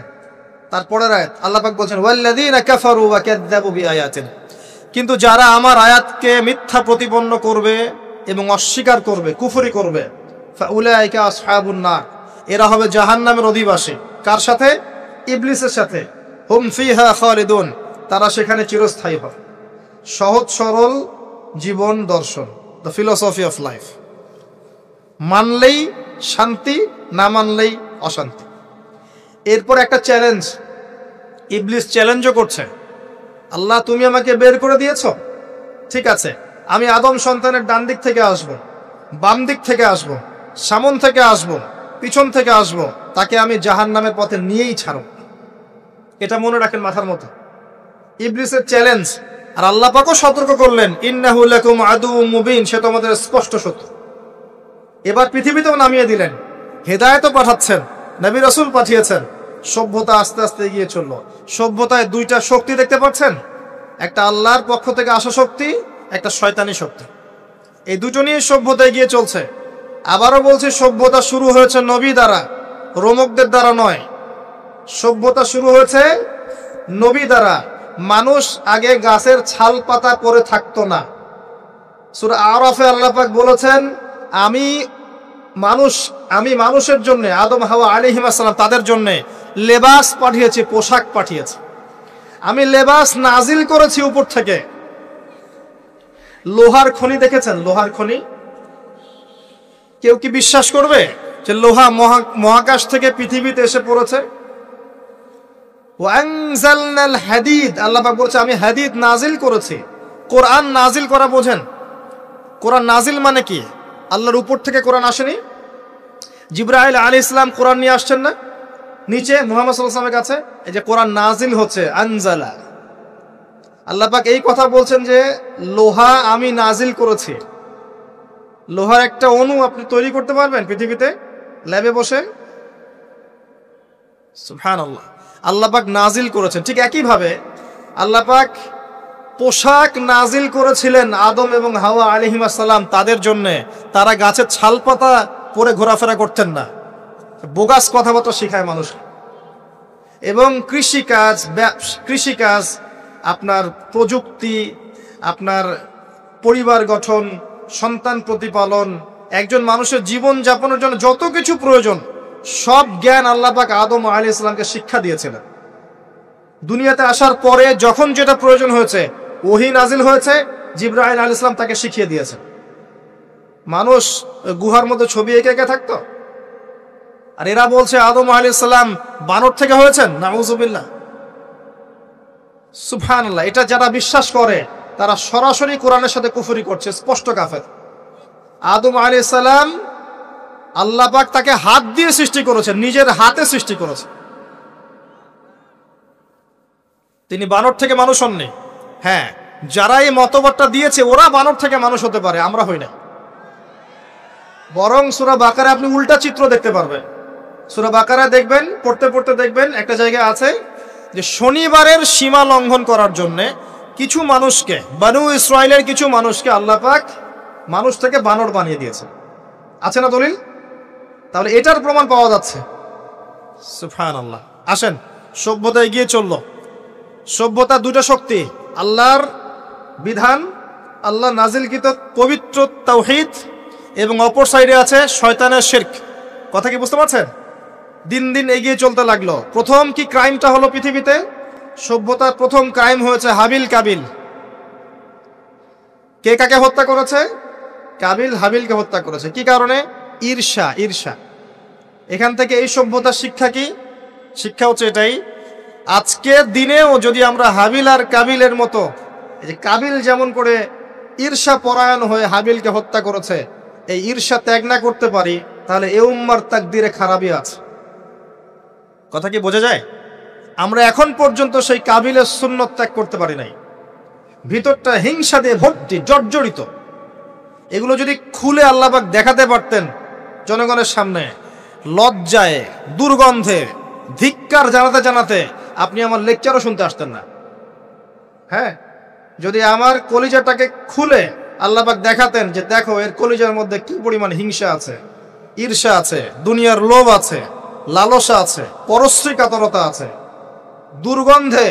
তারপরের আয়াত আল্লাহ পাক বলছেন, ওয়াল্লাযীনা কাফারু ওয়া কাযযাবু বিআয়াতিনা। কিন্তু যারা আমার আয়াতকে মিথ্যা প্রতিপন্ন করবে এবং অস্বীকার করবে, কুফরি করবে, ফাউলাইকা আসহাবুন নার, এরা হবে জাহান্নামের অধিবাসী। কার সাথে? ইবলিসের সাথে। হুম ফিহা খালিদুন, তারা সেখানে চিরস্থায়ী হবে। সহজ সরল জীবন দর্শন, দ্য ফিলোসফি অফ লাইফ। মানলেই শান্তি, না মানলেই অশান্তি। এরপর একটা চ্যালেঞ্জ, ইবলিস চ্যালেঞ্জও করছে, আল্লাহ তুমি আমাকে বের করে দিয়েছ, ঠিক আছে, আমি আদম সন্তানের ডান দিক থেকে আসব, বাম দিক থেকে আসব, সামন থেকে আসব, পিছন থেকে আসব, তাকে আমি জাহান্নামের পথে নিয়েই ছাড়ব। এটা মনে রাখেন মাথার মতো, ইবলিসের চ্যালেঞ্জ। আর আল্লাহ পাকও সতর্ক করলেন, ইন্নাহু লাকুম আদুউম মুবিন, সে তোমাদের স্পষ্ট শত্রু। এবার পৃথিবীতেও নামিয়ে দিলেন, হেদায়েতও পাঠাচ্ছেন, নবী রাসূল পাঠিয়েছেন। সভ্যতা আস্তে আস্তে এগিয়ে চললো। সভ্যতায় দুইটা শক্তি দেখতে পাচ্ছেন, একটা আল্লাহর পক্ষ থেকে আসা শক্তি, একটা শয়তানি শক্তি। এই দুটো নিয়ে সভ্যতা এগিয়ে চলছে। আবারও বলছি, সভ্যতা শুরু হয়েছে নবী দ্বারা, রোমকদের দ্বারা নয়। সভ্যতা শুরু হয়েছে নবী দ্বারা। মানুষ আগে গাছের ছাল পাতা পরে থাকতো না। সূরা আরাফে আল্লাহ পাক বলেছেন, আমি মানুষের জন্য, আদম হাওয়া আলাইহিস সালাম তাদের জন্য লেবাস পাঠিয়েছি, পোশাক পাঠিয়েছি। আমি লেবাস নাজিল করেছি উপর থেকে। লোহার খনি দেখেছেন? লোহার খনি কেউ কি বিশ্বাস করবে যে লোহা মহাকাশ থেকে পৃথিবীতে এসে পড়েছে? ওয়ানজালনাল হাদিদ, আল্লাহ পাক বলছে আমি হাদিদ নাজিল করেছি। কোরআন নাজিল করা বোঝেন? কোরআন নাজিল মানে কি? আল্লাহর উপর থেকে কোরআন আসেনি। জিবরাইল আলাইহিস সালাম কোরআন নিয়ে আসছেন না নিচে মুহাম্মদ সাল্লাল্লাহু আলাইহি ওয়াসাল্লামের কাছে? এই যে কোরআন নাজিল হচ্ছে, আনজালা। আল্লাহ পাক এই কথা বলছেন যে লোহা আমি নাজিল করেছি। লোহার একটা অণু আপনি তৈরি করতে পারবেন পৃথিবীতে ল্যাবে বসে? সুবহানাল্লাহ। আল্লাহ পাক নাজিল করেছেন। ঠিক একইভাবে আল্লাহ পাক পোশাক নাজিল করেছিলেন আদম এবং হাওয়া আলাইহিস সালাম তাদের জন্য। তারা গাছের ছাল পাতা পরে ঘোরাফেরা করতেন না। বোগাস কথাবার্তা শেখায় মানুষ। এবং কৃষিকাজ, আপনার প্রযুক্তি, আপনার পরিবার গঠন, সন্তান প্রতিপালন, একজন মানুষের জীবন যাপনের জন্য যত কিছু প্রয়োজন, সব জ্ঞান আল্লাহ পাক আদম আলাইহিস সালামকে শিক্ষা দিয়েছিলেন। দুনিয়াতে আসার পরে যখন যেটা প্রয়োজন হয়েছে, ওহী নাজিল হয়েছে, জিবরাইল আলাইহিস সালাম তাকে শিখিয়ে দিয়েছেন। মানুষ গুহার মধ্যে ছবি এঁকে থাকতো। আর এরা বলছে আদম আলাইহিস সালাম বানর থেকে হয়েছেন। নাউযুবিল্লাহ, সুবহানাল্লাহ। এটা যারা বিশ্বাস করে তারা সরাসরি কোরআনের সাথে কুফরি করছে, স্পষ্ট কাফের। আদম আলাইহিস সালাম আল্লাহ পাক তাকে হাত দিয়ে সৃষ্টি করেছেন, নিজের হাতে সৃষ্টি করেছেন। তিনি বানর থেকে মানুষ হননি। হ্যাঁ, যারা এই মতবাদটা দিয়েছে ওরা বানর থেকে মানুষ হতে পারে, আমরা হই না। বরং সূরা বাকারা আপনি উল্টা চিত্র দেখতে পারবেন। সূরা বাকারা দেখবেন, পড়তে পড়তে দেখবেন একটা জায়গায় আছে যে শনিবারের সীমা লঙ্ঘন করার জন্য কিছু মানুষকে, বনু ইসরাইলের কিছু মানুষকে আল্লাহ পাক মানুষ থেকে বানর বানিয়ে দিয়েছে। আছে না দলিল? তাহলে এটার প্রমাণ পাওয়া যাচ্ছে। সুবহানাল্লাহ। আসেন, সভ্যতা এগিয়ে চলল। সভ্যতা দুটো শক্তি, আল্লাহর বিধান, আল্লাহ নাজিলকৃত পবিত্র তাওহীদ, এবং অপর সাইডে আছে শয়তানের শিরক। কথা কি বুঝতে পারছেন? দিন দিন এগিয়ে চলতে লাগলো। প্রথম কি ক্রাইমটা হলো পৃথিবীতে? সভ্যতার প্রথম ক্রাইম হয়েছে হাবিল কাবিল। কে কাকে হত্যা করেছে? কাবিল হাবিলকে হত্যা করেছে। কি কারণে? ঈর্ষা। এখান থেকে এই সভ্যতার শিক্ষা কি? শিক্ষা হচ্ছে এটাই, আজকের দিনেও যদি আমরা হাবিল আর কাবিলের মতো, এই যে কাবিল যেমন করে ঈর্ষা পরায়ণ হয়ে হাবিলকে হত্যা করেছে, এই ঈর্ষা ত্যাগ না করতে পারি, তাহলে এ উম্মার তাকদিরে খারাপই আছে। কথা কি বোঝা যায়? আমরা এখন পর্যন্ত সেই কাবিলের সুন্নত ত্যাগ করতে পারি নাই। ভিতরটা হিংসা দিয়ে ভর্তি, জর্জরিত। এগুলো যদি খুলে আল্লাহ পাক দেখাতে পারতেন জনগণের সামনে, লজ্জায়, দুর্গন্ধে, ধিক্কার জানাতে আপনি আমার লেকচারও শুনতে আসতেন না। হ্যাঁ, যদি আমার কলিজাটাকে খুলে আল্লাহ পাক দেখাতেন যে দেখো এর কলিজার মধ্যে কি পরিমাণ হিংসা আছে, ঈর্ষা আছে, দুনিয়ার লোভ আছে, লালসা আছে, পরশ্রী কাতরতা আছে, দুর্গন্ধে,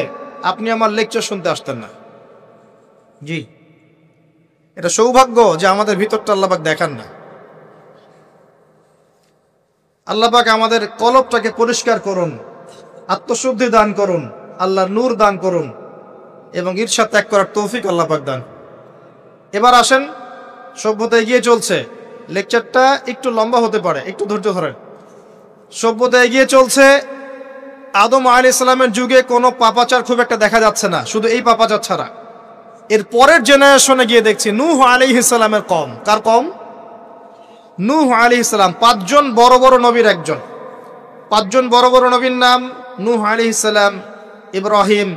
আপনি আমার লেকচার শুনতে আসতেন না। জি, এটা সৌভাগ্য যে আমাদের ভিতরটা আল্লাহ পাক দেখান না। আল্লাহ পাক আমাদের কলবটাকে পরিষ্কার করুন, আত্মশুদ্ধি দান করুন, আল্লাহর নূর দান করুন, এবং ঈর্ষা ত্যাগ করার তৌফিক আল্লাহ পাক দান। এবার আসেন, সভ্যতা এগিয়ে চলছে, লেকচারটা একটু লম্বা হতে পারে, একটু ধৈর্য ধরেন। সভ্যতা এগিয়ে চলছে। আদম আলাইহিস সালামের যুগে কোনো পাপাচার খুব একটা দেখা যাচ্ছে না, শুধু এই পাপাচার ছাড়া। এর পরের জেনারেশনে গিয়ে দেখছি নূহ আলাইহিস সালামের কওম। কার কওম? নূহ আলাইহিস সালাম। 5 জন বড় বড় নবীর একজন। 5 জন বড় বড় নবীর নাম নূহ আলাইহিস সালাম, ইব্রাহিম,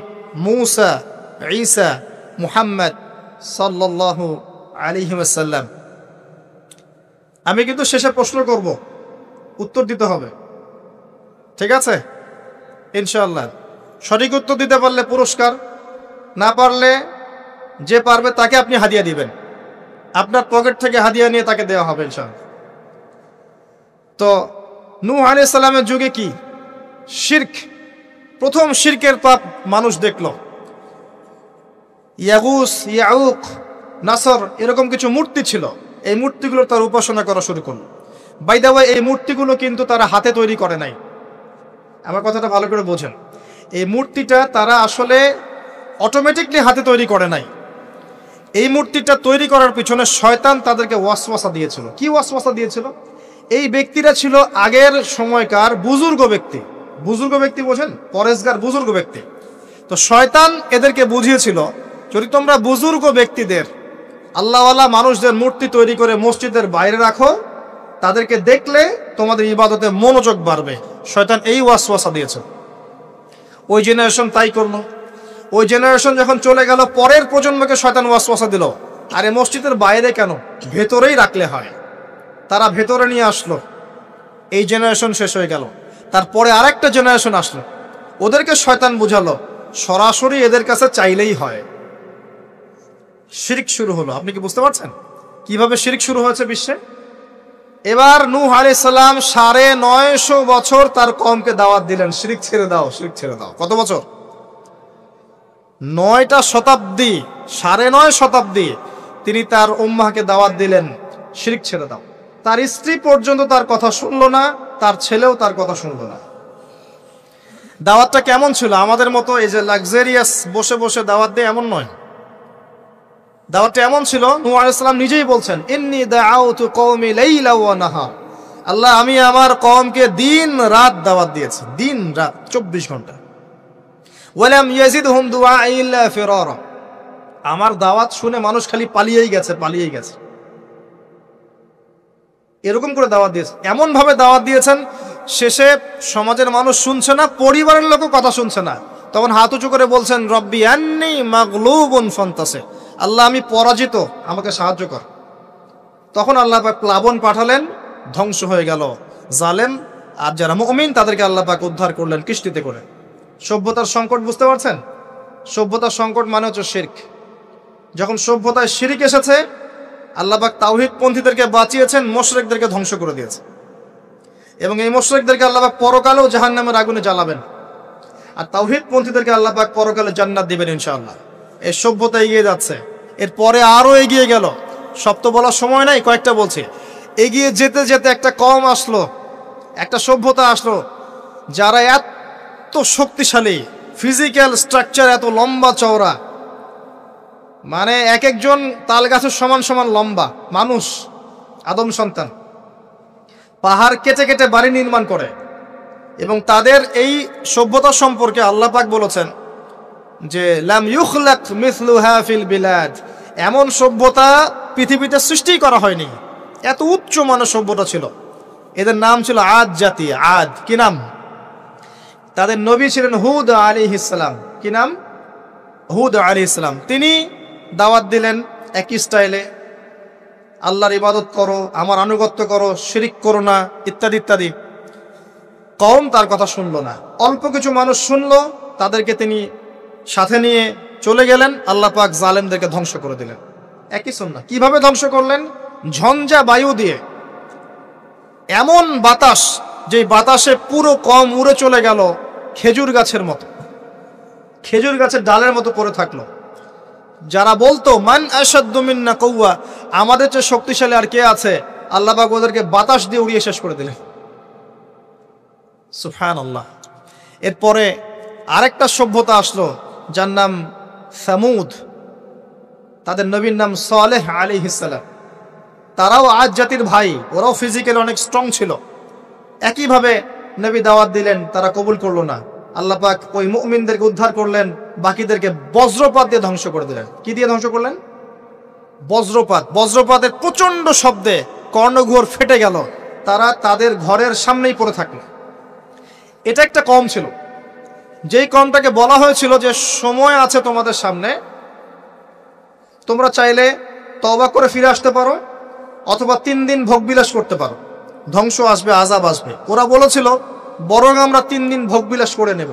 মূসা, ঈসা, মুহাম্মদ সাল্লাল্লাহু আলাইহি ওয়াসাল্লাম। আমি কিন্তু শেষে প্রশ্ন করব, উত্তর দিতে হবে, ঠিক আছে? ইনশাআল্লাহ। সঠিক উত্তর দিতে পারলে পুরস্কার, না পারলে যে পারবে তাকে আপনি হাদিয়া দিবেন, আপনার পকেট থেকে হাদিয়া নিয়ে তাকে দেওয়া হবে ইনশাআল্লাহ। তো নূহ আলাইহিস সালামের যুগে কি শিরক, প্রথম শিরকের পাপ মানুষ দেখল। ইয়াগুস, ইয়াউক, নাসর এরকম কিছু মূর্তি ছিল। এই মূর্তিগুলো তার উপাসনা করা শুরু করলো। বাই দ্য ওয়ে, এই মূর্তিগুলো কিন্তু তারা হাতে তৈরি করে নাই। আমার কথাটা ভালো করে বোঝেন। এই মূর্তিটা তারা আসলে অটোমেটিকলি হাতে তৈরি করে নাই। এই মূর্তিটা তৈরি করার পিছনে শয়তান তাদেরকে ওয়াসওয়াসা দিয়েছিল। কি ওয়াসওয়াসা দিয়েছিল? এই ব্যক্তিরা ছিল আগের সময়কার বুজুর্গ ব্যক্তি। বুজুর্গ ব্যক্তি বোঝেন? পরেশগার বুজুর্গ ব্যক্তি। তো শয়তান এদেরকে বুঝিয়েছিল, যদি তোমরা বুজুর্গ ব্যক্তিদের, আল্লাহওয়ালা মানুষদের মূর্তি তৈরি করে মসজিদের বাইরে রাখো, তাদেরকে দেখলে তোমাদের ইবাদতে মনোযোগ বাড়বে। শয়তান এই ওয়াসওয়াসা দিয়েছে। ওই জেনারেশন তাই করলো। ওই জেনারেশন যখন চলে গেল, পরের প্রজন্মকে শয়তান ওয়াসওয়াসা দিল, আরে মসজিদের বাইরে কেন, ভেতরেই রাখলে হয়। তারা ভেতরে নিয়ে আসলো। এই জেনারেশন শেষ হয়ে গেল। তারপরে আরেকটা জেনারেশন আসলো, ওদেরকে শয়তান বুঝালো সরাসরি এদের কাছে চাইলেই হয়। শিরক শুরু হলো। আপনি কি বুঝতে পারছেন কিভাবে শিরক শুরু হয়েছে বিশ্বে? এবার নূহ আলাইহিস সালাম 950 বছর তার কওমকে দাওয়াত দিলেন, শিরক ছেড়ে দাও, শিরক ছেড়ে দাও। কত বছর? 9টা শতাব্দী, 9.5 শতাব্দী তিনি তার উম্মাহকে দাওয়াত দিলেন, শিরক ছেড়ে দাও। তার স্ত্রী পর্যন্ত তার কথা শুনলো না, তার ছেলেও তার কথা শুনলো না। দাওয়াতটা কেমন ছিল? আমাদের মতো এই যে লাক্সারিয়াস বসে বসে দাওয়াত দেয় এমন নয়। দাওয়াতটা এমন ছিল, নূহ আলাইহিস সালাম নিজেই বলছেন, ইন্নী দাআউতু কওমি লাইলা ওয়া নাহার। আল্লাহ, আমি আমার কওমকে দিন রাত দাওয়াত দিয়েছি, দিন রাত 24 ঘন্টা। ওয়ালাম ইয়াজিদহুম দুআই ইল্লা ফিরারা। আমার দাওয়াত শুনে মানুষ খালি পালিয়েই গেছে, পালিয়েই গেছে। এরকম করে দাওয়াত দিয়েছেন, এমন ভাবে দাওয়াত দিয়েছেন, শেষে সমাজের মানুষ শুনছে না, পরিবারের লোকও কথা শুনছে না। তখন হাত উঁচু করে বলছেন, রব্বি আন্নী মাগলুবুন ফান্তাসির। আল্লাহ, আমি পরাজিত, আমাকে সাহায্য কর। তখন আল্লাহ পাক প্লাবন পাঠালেন, ধ্বংস হয়ে গেল জালেম। আর যারা মুমিন তাদেরকে আল্লাহ পাক উদ্ধার করলেন কিস্তিতে করে। সভ্যতার সংকট বুঝতে পারছেন? সভ্যতার সংকট মানে হচ্ছে শিরক। যখন সভ্যতায় শিরক এসেছে, আল্লাহ পাক তাওহীদ পন্থীদেরকে বাঁচিয়েছেন, মুশরিকদেরকে ধ্বংস করে দিয়েছে। এবং এই মুশরিকদেরকে আল্লাহ পাক পরকালেও জাহান্নামের আগুনে জ্বালাবেন, আর তাওহীদ পন্থীদেরকে আল্লাহ পাক পরকালে জান্নাত দিবেন ইনশাআল্লাহ। এই সভ্যতা এগিয়ে যাচ্ছে, এরপরে আরো এগিয়ে গেল। সব তো বলার সময় নাই, কয়েকটা বলছি। এগিয়ে যেতে যেতে একটা কওম আসলো, একটা সভ্যতা আসলো, যারা এত শক্তিশালী, ফিজিক্যাল স্ট্রাকচার এত লম্বা চওড়া, মানে এক একজন তাল গাছের সমান সমান লম্বা মানুষ, আদম সন্তান। পাহাড় কেটে কেটে বাড়ি নির্মাণ করে। এবং তাদের এই সভ্যতা সম্পর্কে আল্লাহ পাক বলেছেন যে লাম ইউখলাক মিসলুহা ফিল বিলাদ। এমন সভ্যতা পৃথিবীতে সৃষ্টি করা হয়নি। এত উচ্চ মানের সভ্যতা ছিল। এদের নাম ছিল আদ জাতি। আদ কি নাম? তাদের নবী ছিলেন হুদ আলাইহিস সালাম। কি নাম? হুদ আলাইহিস সালাম। তিনি দাওয়াত দিলেন একই স্টাইলে, আল্লাহর ইবাদত করো, আমার আনুগত্য করো, শিরিক করো না, ইত্যাদি ইত্যাদি। কওম তার কথা শুনলো না। অল্প কিছু মানুষ শুনলো, তাদেরকে তিনি সাথে নিয়ে চলে গেলেন। আল্লাহ পাক জালেমদেরকে ধ্বংস করে দিলেন। একই সুন্নাহ। কিভাবে ধ্বংস করলেন? ঝঞ্ঝা বায়ু দিয়ে। এমন বাতাস, যে বাতাসে পুরো কওম উড়ে চলে গেল খেজুর গাছের মতো, খেজুর গাছের ডালের মতো পড়ে থাকলো। যারা বলতো মান আশাদ্দু মিন্না কুওয়া, আমাদের চেয়ে শক্তিশালী আর কে আছে, আল্লাহ পাক ওদেরকে বাতাস দিয়ে উড়িয়ে শেষ করে দিলেন। সুবহানাল্লাহ। এরপরে আরেকটা সভ্যতা আসলো, যার নাম সামুদ। তাদের নবীর নাম সালেহ আলাইহিস সালাম। তারাও আজ জাতির ভাই, ওরাও ফিজিক্যালি অনেক স্ট্রং ছিল। একইভাবে নবী দাওয়াত দিলেন, তারা কবুল করলো না। আল্লাহ পাক ওই মুমিনদেরকে উদ্ধার করলেন, বাকিদেরকে বজ্রপাত দিয়ে ধ্বংস করে দিলেন। কি দিয়ে ধ্বংস করলেন? বজ্রপাত। বজ্রপাতের প্রচন্ড শব্দে কর্ণঘোর ফেটে গেল, তারা তাদের ঘরের সামনেই পড়ে থাকলো। এটা একটা কম ছিল, যেই কমটাকে বলা হয়েছিল যে সময় আছে তোমাদের সামনে, তোমরা চাইলে তওবা করে ফিরে আসতে পারো, অথবা 3 দিন ভোগবিলাস করতে পারো, ধ্বংস আসবে, আযাব আসবে। ওরা বলেছিল বরং আমরা 3 দিন ভোগবিলাস করে নেব।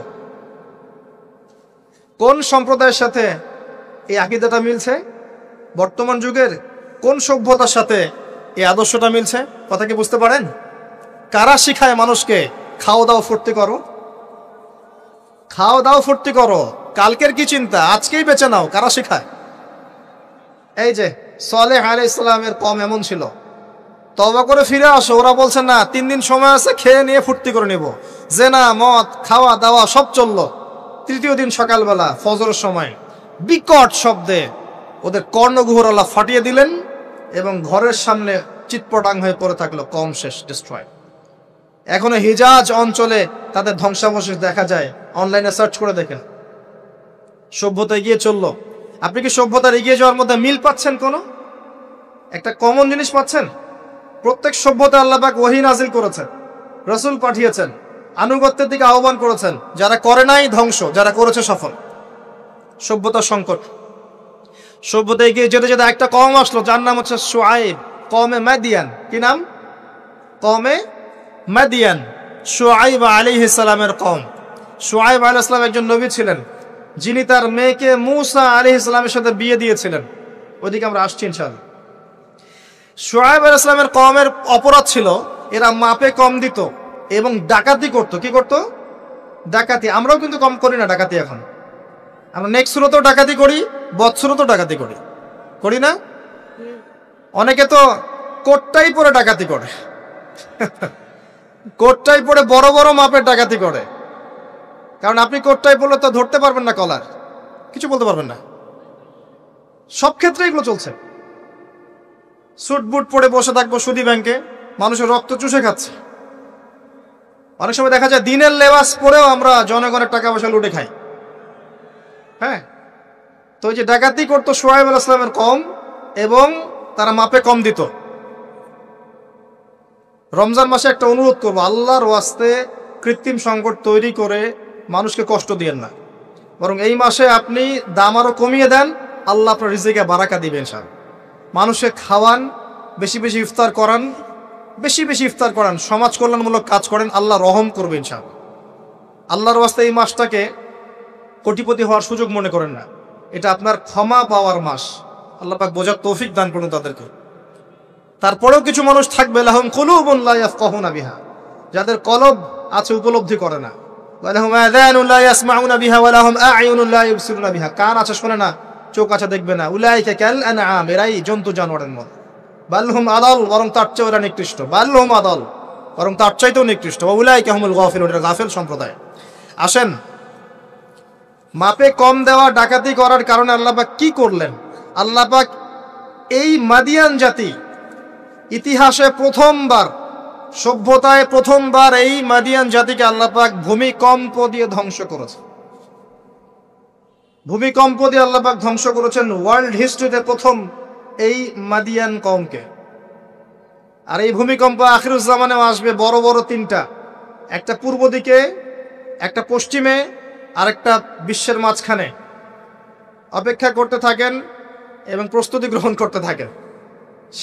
কোন সম্প্রদায়ের সাথে এই আকীদাটা মিলছে? বর্তমান যুগের কোন সভ্যতার সাথে এই আদর্শটা মিলছে? কথা কি বুঝতে পারেন? কারা শিখায় মানুষকে খাও দাও ফুর্তি করো, খাও দাও ফুর্তি করো, কালকের কি চিন্তা, আজকেই বেঁচে নাও? কারা শিখায়? এই যে সালেহ আলাইহিস সালামের কওম এমন ছিল, তওবা করে ফিরে আসো। ওরা বলছে না, 3 দিন সময় আছে, খেয়ে নিয়ে ফুর্তি করে নেব। জেনা, মদ, খাওয়া দাওয়া সব চললো। তৃতীয় দিন সকালবেলা ফজরের সময় বিকট শব্দে ওদের কর্ণগুহর আল্লাহ ফাটিয়ে দিলেন এবং ঘরের সামনে চিৎপটাং হয়ে পড়ে থাকলো। কম শেষ, ডিস্ট্রয়। এখনো হিজাজ অঞ্চলে তাদের ধ্বংসাবশেষ দেখা যায়, অনলাইনে সার্চ করে দেখেন। সভ্যতা এগিয়ে চললো। আপনি কি সভ্যতার এগিয়ে যাওয়ার মধ্যে মিল পাচ্ছেন? কোনো একটা কমন জিনিস পাচ্ছেন? প্রত্যেক সভ্যতা আল্লাহ পাক ওহী নাজিল করেছেন, রাসূল পাঠিয়েছেন, আনুগত্যের দিকে আহ্বান করেছেন। যারা করে নাই ধ্বংস, যারা করেছে সফল। সভ্যতার সংকট। সভ্যতা এগিয়ে যেতে যেতে একটা কওম আসলো, যার নাম হচ্ছে শুআয়ব, কওমে মাদিয়ান। কি নাম? কওমে মাদিয়ান। শুআয়ব আলাইহিস সালামের কওম। শুআয়ব আলাইহিস সালাম একজন নবী ছিলেন, যিনি তার মেয়েকে মূসা আলাইহিস সালামের সাথে বিয়ে দিয়েছিলেন। ওইদিকে আমরা আসছি ইনশাআল্লাহ। শুআয়ব আলাইহিস সালামের কওমের অপরাধ ছিল, এরা মাপে কম দিত এবং ডাকাতি করত। কি করত? ডাকাতি। আমরাও কিন্তু কম করি না ডাকাতি। এখন আমরা নেক্সট সুরতেও ডাকাতি করি, বৎসুরতেও ডাকাতি করি, করি না? অনেকে তো কোটটাই পরে ডাকাতি করে, কোটটাই পরে বড় বড় মাপের ডাকাতি করে। কারণ আপনি কোটটাই পরলে তো ধরতে পারবেন না কলার, কিছু বলতে পারবেন না। সব ক্ষেত্রে এগুলো চলছে। স্যুট বুট পরে বসে থাকবো সুদী ব্যাংকে, মানুষের রক্ত চুষে খাচ্ছে। অনেক সময় দেখা যায় দিনের লেবাস পরেও আমরা জনগণের টাকা পয়সা লুটে খাই। হ্যাঁ, তো ওই যে ডাকাতি করতো শুআয়ব আলাইহিস সালামের কওম, এবং তারা মাপে কম দিত। রমজান মাসে একটা অনুরোধ করবো, আল্লাহর ওয়াস্তে কৃত্রিম সংকট তৈরি করে মানুষকে কষ্ট দিয়েন না, বরং এই মাসে আপনি দাম আরো কমিয়ে দেন, আল্লাহ আপনার রিজিকে বারাকা দিবেন। ইনশাআল্লাহ মানুষকে খাওয়ান, বেশি বেশি ইফতার করান, বেশি বেশি ইফতার করান, সমাজ কল্যাণমূলক কাজ করেন, আল্লাহ রহম করবে ইনশাআল্লাহ। আল্লাহর ওয়াস্তে এই মাসটাকে কোটিপতি হওয়ার সুযোগ মনে করেন না, এটা আপনার ক্ষমা পাওয়ার মাস। আল্লাহ পাক বোঝার তৌফিক দান করুন তাদেরকে। তারপরেও কিছু মানুষ থাকবে, লাহুম কুলুবুন লা ইয়াফকাহুনা বিহা, যাদের কলব আছে উপলব্ধি করে না, ওয়া লাহুম আযানুন লা ইয়াসমাউনা বিহা ওয়া লাহুম আ'য়ুনুন লা ইবসিরুনা বিহা, কান আছে শোনে না, চোখ আছে দেখবে না। উলাইকা কাল আনআম, এরাই জন্তু জানোয়ারের মতো। বালহুম আদাল, বরং তার চেয়ে ওরা নিকৃষ্ট। বালহুম আদাল, বরং তার চাইতেও নিকৃষ্ট। ওয়া উলাইকা হুমুল গাফিলুন, এরা গাফিল সম্প্রদায়। আসেন, মাপে কম দেওয়া, ডাকাতি করার কারণে আল্লাহ পাক কি করলেন? আল্লাহ পাক এই মাদিয়ান জাতি ইতিহাসে প্রথমবার, সভ্যতায় প্রথমবার এই মাদিয়ান জাতিকে আল্লাহ পাক ভূমিকম্প দিয়ে ধ্বংস করেছে। ভূমিকম্প দিয়ে আল্লাহ পাক ধ্বংস করেছেন ওয়ার্ল্ড হিস্ট্রিতে প্রথম এই মাদিয়ান কওমকে। আর এই ভূমিকম্প আখিরুজ্জামানেও আসবে, বড় বড় 3টা, একটা পূর্ব দিকে, একটা পশ্চিমে, আর একটা বিশ্বের মাঝখানে। অপেক্ষা করতে থাকেন এবং প্রস্তুতি গ্রহণ করতে থাকেন,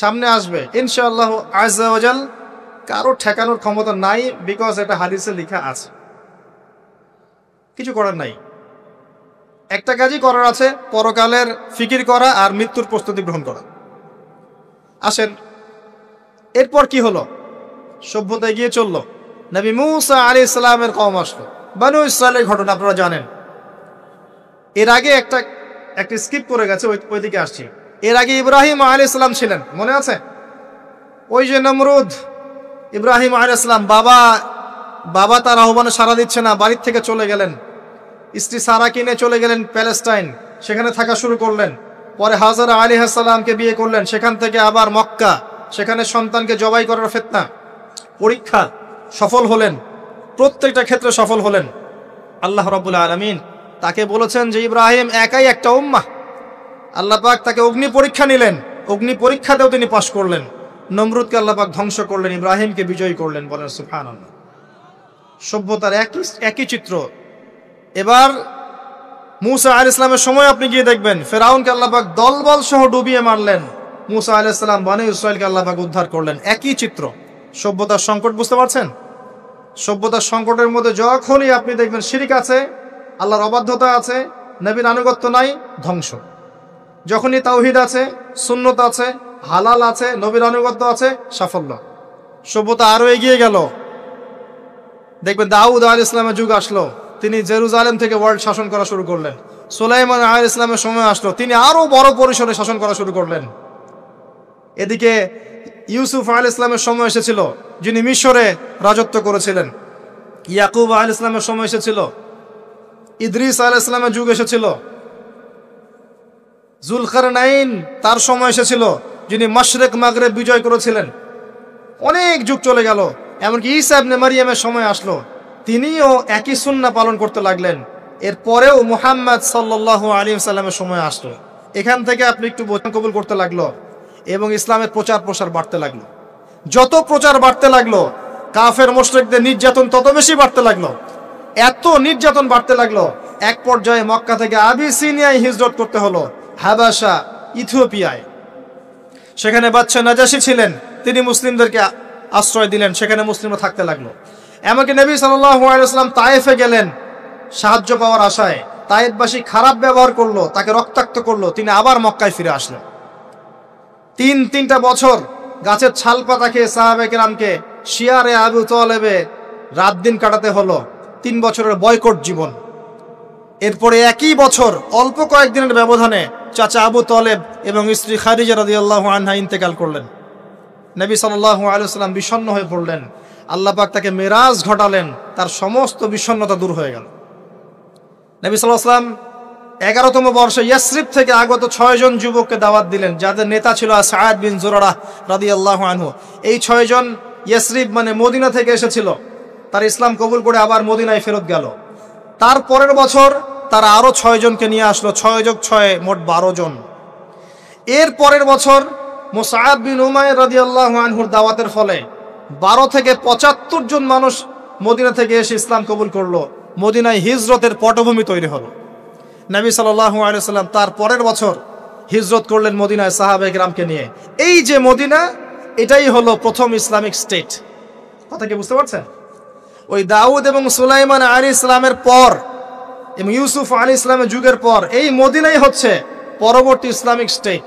সামনে আসবে ইনশাআল্লাহ আযজা ওয়া জাল। কারো ঠেকানোর ক্ষমতা নাই, বিকজ এটা হাদিসে লেখা আছে, কিছু করার নাই। একটা কাজই করার আছে, পরকালের ফিকির করা আর মৃত্যুর প্রস্তুতি গ্রহণ করা। আসেন, এরপর কি হলো? সভ্যতা এগিয়ে চললো, নবী মূসা আলাইহিস সালামের কওম আসলো। বনু ইসরাইলের ঘটনা আপনারা জানেন। এর আগে একটা স্কিপ করে গেছে, ওইদিকে আসছি। এর আগে ইব্রাহিম আলাইহিস সালাম ছিলেন, মনে আছে? ওই যে নমরুদ, ইব্রাহিম আলাইহিস সালাম বাবা তার আহ্বানে সাড়া দিচ্ছে না, বাড়ির থেকে চলে গেলেন। স্ত্রী সারা কিনে চলে গেলেন প্যালেস্টাইন, সেখানে থাকা শুরু করলেন। পরে হাজারা আলাইহিস সালামকে বিয়ে করলেন, সেখান থেকে আবার মক্কা, সেখানে সন্তানকে জবাই করার ফিতনা, পরীক্ষা, সফল হলেন, প্রত্যেকটা ক্ষেত্রে সফল হলেন। আল্লাহ রাব্বুল আলামিন তাকে বলেছেন যে ইব্রাহিম একাই একটা উম্মাহ। আল্লাহ পাক তাকে অগ্নি পরীক্ষা নিলেন, অগ্নি পরীক্ষাতেও তিনি পাশ করলেন। নমরুদকে আল্লাহ পাক ধ্বংস করলেন, ইব্রাহিমকে বিজয়ী করলেন। বলেন সুবহানাল্লাহ। সভ্যতার একই চিত্র। এবার মুসা আলাইহিস সালামের সময় আপনি গিয়ে দেখবেন ফেরাউনকে আল্লাহ পাক দলবল সহ ডুবিয়ে মারলেন। মুসা আলাইহিস সালাম বনী ইসরাইলকে আল্লাহ পাক উদ্ধার করলেন। একই চিত্র। সভ্যতার সংকট বুঝতে পারছেন? সভ্যতার সংকটের মধ্যে যখনই আপনি দেখবেন শিরিক আছে, আল্লাহর অবাধ্যতা আছে, নবীর আনুগত্য নাই, ধ্বংস। যখনই তাওহীদ আছে, সুন্নত আছে, হালাল আছে, নবীর আনুগত্য আছে, সাফল্য। সভ্যতা আরো এগিয়ে গেল। দেখবেন দাউদ আলাইহিস সালামের যুগ আসলো, তিনি জেরুজালেম থেকে ওয়ার্ল্ড শাসন করা শুরু করলেন। সুলাইমান আলাইহিস সালামের সময় আসলো, তিনি আরো বড় পরিসরে শাসন করা শুরু করলেন। এদিকে ইউসুফ আলাইহিস সালামের সময় এসেছিল, যিনি মিশরে রাজত্ব করেছিলেন। ইয়াকুব আলাইহিস সালামের সময় এসেছিল। ইদ্রিস আলাইহিস সালামের যুগ এসেছিল। জুলকারনাইন তার সময় এসেছিল, যিনি মাশরিক মাগরিব বিজয় করেছিলেন। অনেক যুগ চলে গেল, এমনকি ঈসা ইবনে মারইয়ামের সময় আসলো, তিনিও একই সুন্নাহ পালন করতে লাগলেন। এরপরেও মুহাম্মদ সাল্লাল্লাহু আলাইহি ওয়াসাল্লামের সময় আসলো। এখান থেকে আপনি একটু বচন কবুল করতে লাগলো এবং ইসলামের প্রচার প্রসার বাড়তে লাগলো। যত প্রচার বাড়তে লাগলো, কাফের মুশরিকদের নির্যাতন তত বেশি বাড়তে লাগলো। এত নির্যাতন বাড়তে লাগলো, এক পর্যায়ে মক্কা থেকে আবিসিনিয়ায় হিজরত করতে হলো, হাবাসা, ইথিওপিয়ায়। সেখানে বাদশা নাজাশী ছিলেন, তিনি মুসলিমদেরকে আশ্রয় দিলেন, সেখানে মুসলিমরা থাকতে লাগলো। এমনকি নবী সাল্লাল্লাহু আলাইহি ওয়াসাল্লাম তায়েফে গেলেন সাহায্য পাওয়ার আশায়। তায়েফবাসী খারাপ ব্যবহার করলো, তাকে রক্তাক্ত করলো, তিনি আবার মক্কায় ফিরে আসলেন। তিনটা বছর গাছের ছাল পাতা খেয়ে সাহাবায়ে কেরামকে শিয়ারে আবু তালেবে রাত দিন কাটাতে হলো। 3 বছরের বয়কট জীবন। এরপরে একই বছর অল্প কয়েকদিনের ব্যবধানে চাচা আবু তালেব এবং স্ত্রী খাদিজা রাদিয়াল্লাহু আনহা ইন্তেকাল করলেন। নবী সাল্লাল্লাহু আলাইহি ওয়াসাল্লাম বিষণ্ণ হয়ে পড়লেন। আল্লাহ পাক তাকে মেরাজ ঘটালেন, তার সমস্ত বিষণ্ণতা দূর হয়ে গেল। নবী সাল্লাল্লাহু আলাইহি ওয়াসাল্লাম 11তম বর্ষে ইয়াসরিব থেকে আগত 6 জন যুবককে দাওয়াত দিলেন, যাদের নেতা ছিল সাআদ বিন জুরারাহ রাদিয়াল্লাহু আনহু। এই 6 জন ইয়াসরিব মানে মদিনা থেকে এসেছিল, তার ইসলাম কবুল করে আবার মদিনায় ফেরত গেল। তার পরের বছর তারা আরো 6 জনকে নিয়ে আসলো, 6 যোগ 6 মোট 12 জন। এর পরের বছর মুসআব বিন উমাইর রাদিয়াল্লাহু আনহুর দাওয়াতের ফলে 12 থেকে 75 জন মানুষ মদিনা থেকে এসে ইসলাম কবুল করলো। মদিনায় হিজরতের পটভূমি তৈরি হলো। নবী সাল্লাল্লাহু আলাইহি ওয়াসাল্লাম তার পরের বছর হিজরত করলেন মদিনায় সাহাবায়ে কেরামকে নিয়ে। এই যে মদিনা, এটাই হলো প্রথম ইসলামিক স্টেট। কথা কি বুঝতে পারছেন? ওই দাউদ এবং সুলাইমান আলাইহিস সালামের পর এবং ইউসুফ আলাইহিস সালামের যুগের পর এই মদিনাই হচ্ছে পরবর্তী ইসলামিক স্টেট।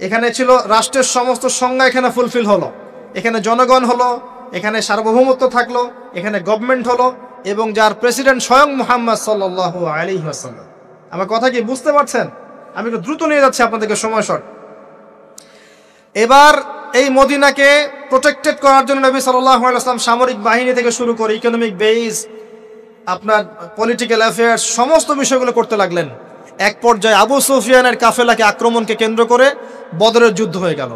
এখানে ছিল রাষ্ট্রের সমস্ত সংজ্ঞা, এখানে ফুলফিল হলো। এখানে জনগণ হলো, এখানে সার্বভৌমত্ব থাকলো, এখানে গভর্নমেন্ট হলো এবং যার প্রেসিডেন্ট স্বয়ং মুহাম্মদ সাল্লাল্লাহু আলাইহি ওয়াসাল্লাম। আমার কথা কি বুঝতে পারছেন? আমি একটু দ্রুত নিয়ে যাচ্ছি আপনাদেরকে, সময় শর্ট। এবার এই মদিনাকে প্রোটেক্টেড করার জন্য নবী সাল্লাল্লাহু আলাইহি ওয়াসাল্লাম সামরিক বাহিনী থেকে শুরু করে ইকোনমিক বেস, আপনার পলিটিক্যাল অ্যাফেয়ার্স, সমস্ত বিষয়গুলো করতে লাগলেন। এক পর্যায়ে আবু সুফিয়ানের কাফেলাকে আক্রমণকে কেন্দ্র করে বদরের যুদ্ধ হয়ে গেল।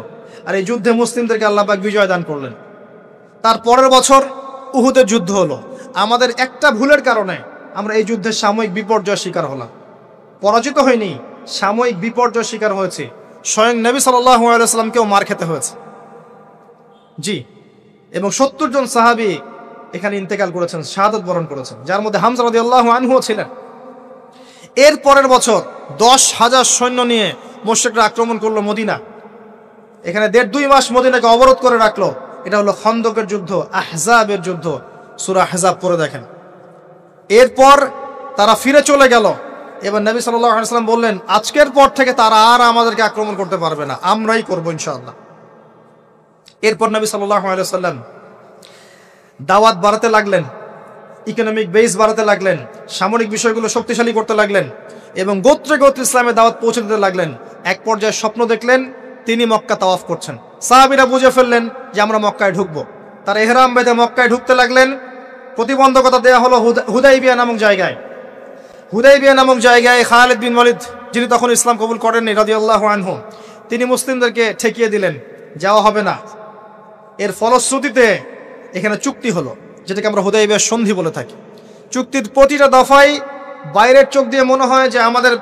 আর এই যুদ্ধে মুসলিমদেরকে আল্লাহ পাক বিজয় দান করলেন। তার পরের বছর উহুদের যুদ্ধ হলো। আমাদের একটা ভুলের কারণে আমরা এই যুদ্ধের সাময়িক বিপর্যয়ের শিকার হলাম। পরাজিত হয়নি, সাময়িক বিপর্যয়ের শিকার হয়েছে। স্বয়ং নবী সাল্লাল্লাহু আলাইহি ওয়াসাল্লামকেও মার খেতে হয়েছে। জি, এবং 70 জন সাহাবী এখানে ইন্তেকাল করেছেন, শাহাদাত বরণ করেছেন, যার মধ্যে হামজা রাদিয়াল্লাহু আনহুও ছিলেন। এর পরের বছর 10,000 সৈন্য নিয়ে মুশরিকরা আক্রমণ করলো মদিনা। এখানে 1.5-2 মাস মদিনাকে অবরোধ করে রাখলো। এটা হলো খন্দকের যুদ্ধ, আহজাবের যুদ্ধ। সূরা আহজাব পড়ে দেখেন। এরপর তারা ফিরে চলে গেল। এবার নবী সাল্লাল্লাহু আলাইহি ওয়াসাল্লাম বললেন, আজকের পর থেকে তারা আর আমাদেরকে আক্রমণ করতে পারবে না, আমরাই করবো ইনশাআল্লাহ। এরপর নবী সাল্লাল্লাহু আলাইহি ওয়াসাল্লাম দাওয়াত বাড়াতে লাগলেন, ইকোনমিক বেস বাড়াতে লাগলেন, সামরিক বিষয়গুলো শক্তিশালী করতে লাগলেন এবং গোত্রে গোত্রে ইসলামের দাওয়াত পৌঁছে দিতে লাগলেন। এক পর্যায়ে স্বপ্ন দেখলেন তিনি মক্কা তাওয়াফ করছেন। সাহাবীরা বুঝে ফেললেন যে আমরা মক্কায় ঢুকবো। তারা ইহরাম বেঁধে মক্কায় ঢুকতে লাগলেন। প্রতিবন্ধকতা দেওয়া হলো হুদাইবিয়া নামক জায়গায়। হুদাইবিয়া নামক জায়গায় খালিদ বিন ওয়ালিদ, যিনি তখন ইসলাম কবুল করেননি রাদিয়াল্লাহু আনহু, তিনি মুসলিমদেরকে ঠেকিয়ে দিলেন। যাওয়া হবে না। এর ফলশ্রুতিতে এখানে চুক্তি হলো, যেটাকে আমরা হুদাইবিয়ার সন্ধি বলে থাকি। চুক্তির প্রতিটা দফাই বাইরের চোখ দিয়ে মনে হয় যে আমাদের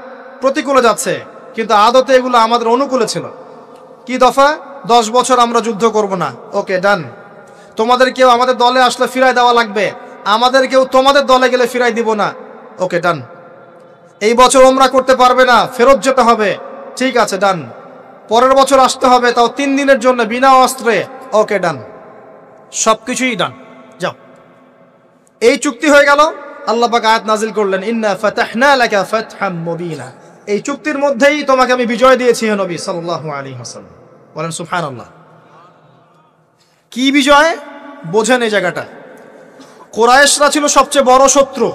প্রতিকূলে যাচ্ছে, কিন্তু আদতে এগুলো আমাদের অনুকূলে ছিল। কি দফা? 10 বছর আমরা যুদ্ধ করব না, ওকে ডান। তোমাদের কেউ আমাদের দলে আসলে ফিরাই দেওয়া লাগবে, আমাদের কেউ তোমাদের দলে গেলে ফিরাই দিব না, ওকে ডান। এই বছর ওমরা করতে পারবে না, ফেরত যেতে হবে, ঠিক আছে ডান। পরের বছর আসতে হবে, তাও 3 দিনের জন্য বিনা অস্ত্রে, ওকে ডান। সবকিছুই ডান, যাও। এই চুক্তি হয়ে গেল। আল্লাহ পাক আয়াত নাজিল করলেন, ইন্না ফাতাহনা লাকা ফাতহাম মুবিনা। এই চুক্তির মধ্যেই তোমাকে আমি বিজয় দিয়েছি হে নবী সাল্লাল্লাহু আলাইহি ওয়াসাল্লাম। বলেন সুবহানাল্লাহ। কি বিজয়? বোঝেন এই জায়গাটা। কুরাইশরা ছিল সবচেয়ে বড় শত্রু,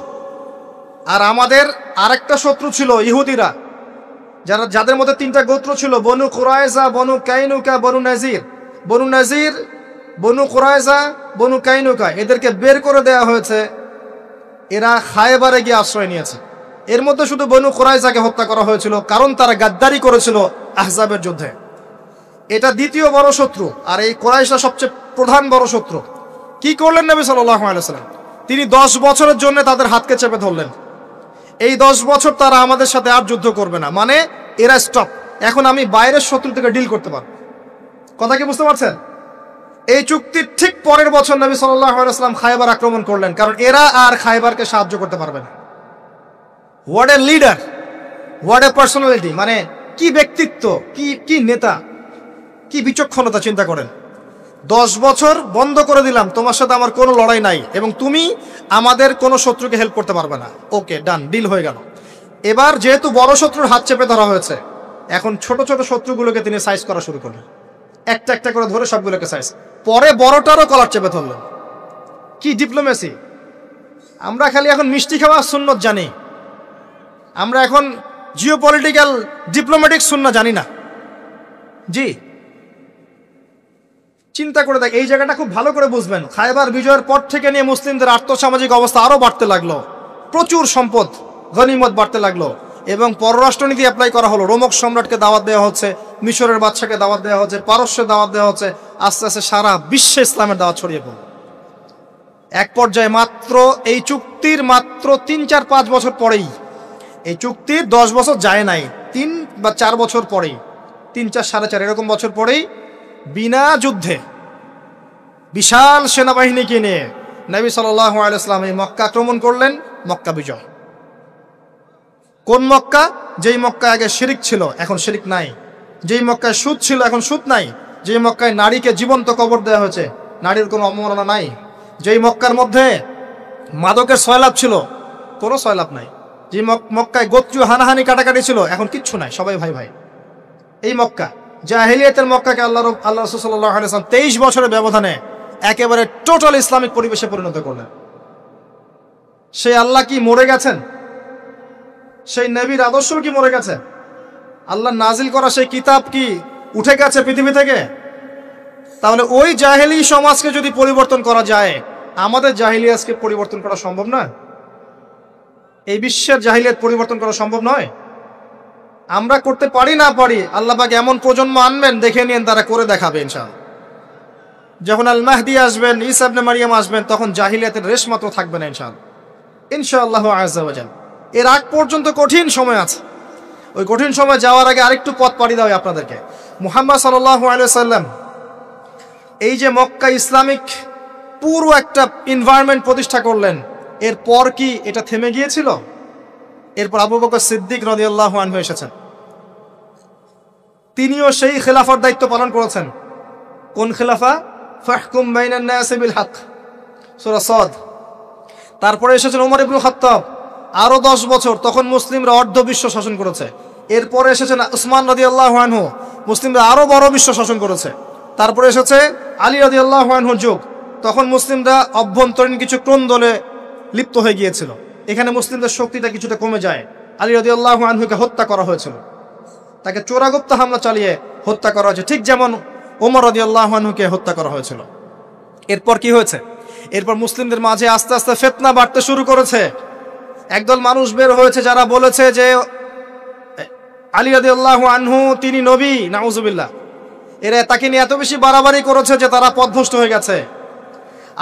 আর আমাদের আরেকটা শত্রু ছিল ইহুদিরা, যাদের মধ্যে 3টা গোত্র ছিল, বনু কুরাইজা, বনু কাইনুকা, বনু নাজির। বনু নাজির, বনু কুরাইজা, বনু কাইনুকা, এদেরকে বের করে দেওয়া হয়েছে। এরা খায়বারে গিয়ে আশ্রয় নিয়েছে। এর মধ্যে শুধু বনু কুরাইজাকে হত্যা করা হয়েছিল, কারণ তারা গাদ্দারি করেছিল আহজাবের যুদ্ধে। এটা দ্বিতীয় বড় শত্রু, আর এই কুরাইশরা সবচেয়ে প্রধান বড় শত্রু। কি করলেন নবী সাল্লাল্লাহু আলাইহি ওয়াসাল্লাম? তিনি 10 বছরের জন্য তাদের হাতকে চেপে ধরলেন। এই 10 বছর তারা আমাদের সাথে আর যুদ্ধ করবে না, মানে এরা স্টপ। এখন আমি বাইরের শত্রু থেকে ডিল করতে পারবো। কথা কি বুঝতে পারছেন? এই চুক্তির ঠিক পরের বছর নবী সাল্লাল্লাহু আলাইহি ওয়াসাল্লাম খায়বার আক্রমণ করলেন, কারণ এরা আর খায়বারকে সাহায্য করতে পারবে না। What a leader, what a personality, মানে কি ব্যক্তিত্ব, কি নেতা, কি বিচক্ষণতা, চিন্তা করেন। 10 বছর বন্ধ করে দিলাম, তোমার সাথে আমার কোনো লড়াই নাই, এবং তুমি আমাদের কোনো শত্রুকে হেল্প করতে পারবে না, ওকে ডান, ডিল হয়ে গেল। এবার যেহেতু বড় শত্রুর হাত চেপে ধরা হয়েছে, এখন ছোট ছোট শত্রুগুলোকে তিনি সাইজ করা শুরু করলেন, একটা একটা করে ধরে সবগুলোকে সাইজ। পরে বড়টারও কলার চেপে ধরলেন। কি ডিপ্লোমেসি! আমরা খালি এখন মিষ্টি খাওয়া সুন্নত জানি, আমরা এখন জিওপলিটিক্যাল ডিপ্লোম্যাটিক সুন্নাত জানি না। জি, চিন্তা করে দেখ, এই জায়গাটা খুব ভালো করে বুঝবেন। খায়বার বিজয়ের পর থেকে নিয়ে মুসলিমদের আর্থসামাজিক অবস্থা আরো বাড়তে লাগলো, প্রচুর সম্পদ গনিমত বাড়তে লাগলো, এবং পররাষ্ট্রনীতি অ্যাপ্লাই করা হলো। রোমক সম্রাটকে দাওয়াত দেওয়া হচ্ছে, মিশরের বাদশাকে দাওয়াত দেওয়া হচ্ছে, পারস্যের দাওয়াত দেওয়া হচ্ছে। আস্তে আস্তে সারা বিশ্বে ইসলামের দাওয়াত ছড়িয়ে পড়ল। এক পর্যায়ে মাত্র এই চুক্তির 3-4-5 বছর পরেই, এই চুক্তির 10 বছর যায় নাই, 3 বা 4 বছর পরেই, 3-4 4.5 এরকম বছর পরেই বিনা যুদ্ধে বিশাল সেনাবাহিনীকে নিয়ে নবী সাল্লাল্লাহু আলাইহি ওয়াসাল্লাম এই মক্কা আক্রমণ করলেন। মক্কা বিজয়। কোন মক্কা? যেই মক্কায় আগে শিরিক ছিল, এখন শিরিক নাই। যেই মক্কায় সুদ ছিল, এখন সুদ নাই। যেই মক্কায় নারীকে জীবন্ত কবর দেওয়া হয়েছে, নারীর কোনো অবমাননা নাই। যেই মক্কার মধ্যে মাদকের সয়লাভ ছিল, কোনো সয়লাভ নাই। যে মক্কায় গোত্রীয় হানাহানি কাটাকাটি ছিল, এখন কিচ্ছু নাই, সবাই ভাই ভাই। এই মক্কা, জাহেলিয়াতের মক্কাকে আল্লাহ রাসূল সাল্লাল্লাহু আলাইহি ওয়াসাল্লাম 23 বছরের ব্যবধানে একেবারে টোটাল ইসলামিক পরিবেশে পরিণত করলেন। সেই আল্লাহ কি মরে গেছেন? সেই নবীর আদর্শ কি মরে গেছে? আল্লাহ নাজিল করা সেই কিতাব কি উঠে গেছে পৃথিবী থেকে? তাহলে ওই জাহেলি সমাজকে যদি পরিবর্তন করা যায়, আমাদের জাহেলিয়াতকে পরিবর্তন করা সম্ভব না? এই বিশ্বের জাহেলিয়াত পরিবর্তন করা সম্ভব নয়। আমরা করতে পারি না পারি, আল্লাহ পাক এমন প্রজন্ম আনবেন, দেখে নিন তারা করে দেখাবে ইনশাআল্লাহ। যখন আল মাহদি আসবেন, ঈসা ইবনে মারইয়াম আসবেন, তখন জাহিলিয়াতের রেশ মাত্র থাকবে না ইনশাআল্লাহ, ইনশাআল্লাহু আযজা ওয়া জাল। এর আগ পর্যন্ত কঠিন সময় আছে। ওই কঠিন সময় যাওয়ার আগে আরেকটু পথ পাড়ি দাও আপনাদেরকে। মুহাম্মদ সাল্লাল্লাহু আলাইহি ওয়াসাল্লাম এই যে মক্কা ইসলামিক পুরো একটা এনভায়রনমেন্ট প্রতিষ্ঠা করলেন, এরপর কি এটা থেমে গিয়েছিল? এরপর আবু বকর সিদ্দিক রাদিয়াল্লাহু আনহু এসেছেন, তিনিও সেই খেলাফার দায়িত্ব পালন করেছেন। কোন খেলাফা? ফাহকুম বাইনান নাসি বিল হক, সূরা সাদ। তারপরে এসেছেন ওমর ইবনে খাত্তাব, আরো 10 বছর, তখন মুসলিমরা অর্ধ বিশ্ব শাসন করেছে। এরপরে এসেছেন উসমান রাদিয়াল্লাহু আনহু, মুসলিমরা আরো বড় বিশ্ব শাসন করেছে। তারপরে এসেছে আলী রাদিয়াল্লাহু আনহুর যুগ, তখন মুসলিমরা অভ্যন্তরীণ কিছু ক্রন্দলে লিপ্ত হয়ে গিয়েছিল। এখানে মুসলিমদের শক্তিটা কিছুটা কমে যায়। আলী রাদিয়াল্লাহু আনহুকে হত্যা করা হয়েছিল, তাকে চোরাগুপ্ত হামলা চালিয়ে হত্যা করা হয়েছে, ঠিক যেমন ওমর রাদিয়াল্লাহু আনহুকে হত্যা করা হয়েছিল। এরপর কি হয়েছে? এরপর মুসলিমদের মাঝে আস্তে আস্তে ফিতনা বাড়তে শুরু করেছে। একদল মানুষ বের হয়েছে যারা বলেছে যে আলী রাদিয়াল্লাহু আনহু তিনি নবী, নাউজুবিল্লাহ। এরা তাকে নিয়ে এত বেশি বাড়াবাড়ি করেছে যে তারা পথভ্রষ্ট হয়ে গেছে।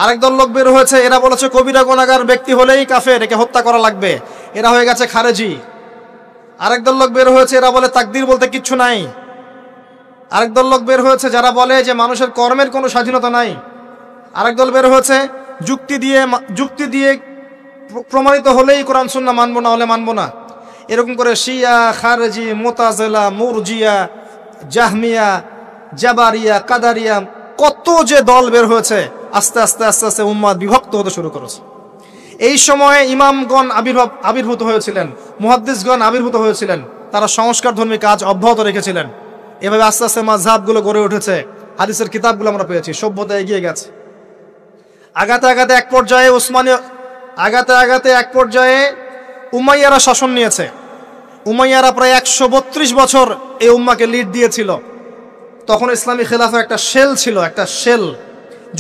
আরেক দল লোক বের হয়েছে, এরা বলেছে কবিরা গুনাহগার ব্যক্তি হলেই কাফের, একে হত্যা করা লাগবে, এরা হয়ে গেছে খারেজি। আরেক দল লোক বের হয়েছে, এরা বলে তাকদীর বলতে কিচ্ছু নাই। আরেক দল লোক বের হয়েছে যারা বলে যে মানুষের কর্মের কোনো স্বাধীনতা নাই। আরেক দল বের হয়েছে যুক্তি দিয়ে প্রমাণিত হলেই কোরআন সুন্নাহ মানবো, না হলে মানবো না। এরকম করে শিয়া, খারেজি, মুতাজিলা, মুরজিয়া, জাহমিয়া, জাবারিয়া, কাদারিয়া, কত যে দল বের হয়েছে, আস্তে আস্তে আস্তে আস্তে উম্মাত বিভক্ত হতে শুরু করেছে। এই সময়ে ইমামগণ আবির্ভূত হয়েছিলেন, মুহাদ্দিসগণ আবির্ভূত হয়েছিলেন, তারা সংস্কারধর্মী কাজ অব্যাহত রেখেছিলেন। এভাবে আস্তে আস্তে মাযহাবগুলো গড়ে উঠেছে, হাদিসের কিতাবগুলো আমরা পেয়েছি, সভ্যতা এগিয়ে গেছে। আগাতে আগাতে এক পর্যায়ে উমাইয়ারা শাসন নিয়েছে। উমাইয়ারা প্রায় 132 বছর এই উম্মাকে লিড দিয়েছিল। তখন ইসলামী খেলাফা একটা শেল ছিল, একটা শেল,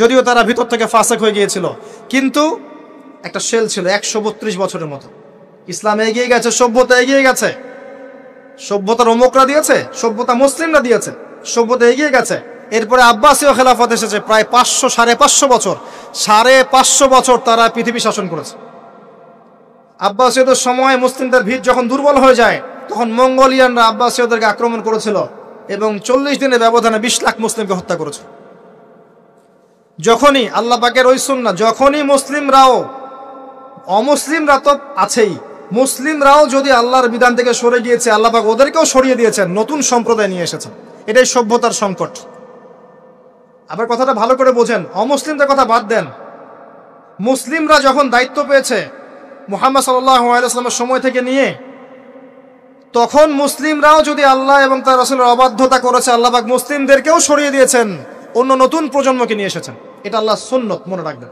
যদিও তারা ভিতর থেকে ফাসেক হয়ে গিয়েছিল, কিন্তু একটা শেল ছিল 132 বছরের মতো। ইসলাম এগিয়ে গেছে, সভ্যতা এগিয়ে গেছে। সভ্যতার অমুকরা দিয়েছে, সভ্যতা মুসলিমরা দিয়েছে, সভ্যতা এগিয়ে গেছে। এরপরে আব্বাসীয় খেলাফত এসেছে, প্রায় 500-550 বছর, 550 বছর তারা পৃথিবী শাসন করেছে। আব্বাসীয়দের সময় মুসলিমদের ভিত যখন দুর্বল হয়ে যায়, তখন মঙ্গোলিয়ানরা আব্বাসীয়দেরকে আক্রমণ করেছিল এবং 40 দিনের ব্যবধানে 20 লাখ মুসলিমকে হত্যা করেছে। যখনই আল্লাহ পাকের ওই সুন্নাহ, যখনই মুসলিমরাও, অমুসলিমরা তো আছেই, মুসলিমরাও যদি আল্লাহর বিধান থেকে সরে গিয়েছে, আল্লাহ পাক ওদেরকেও সরিয়ে দিয়েছেন, নতুন সম্প্রদায় নিয়ে এসেছেন। এটাই সভ্যতার সংকট। আবার কথাটা ভালো করে বোঝেন, অমুসলিমদের কথা বাদ দেন। মুসলিমরা যখন দায়িত্ব পেয়েছে মুহাম্মদ সাল্লাল্লাহু আলাইহি ওয়াসাল্লামের সময় থেকে নিয়ে, তখন মুসলিমরাও যদি আল্লাহ এবং তার রাসূলের অবাধ্যতা করেছে, আল্লাহ পাক মুসলিমদেরকেও সরিয়ে দিয়েছেন, অন্য নতুন প্রজন্মকে নিয়ে এসেছেন। এটা আল্লাহর সুন্নত, মনে রাখবেন।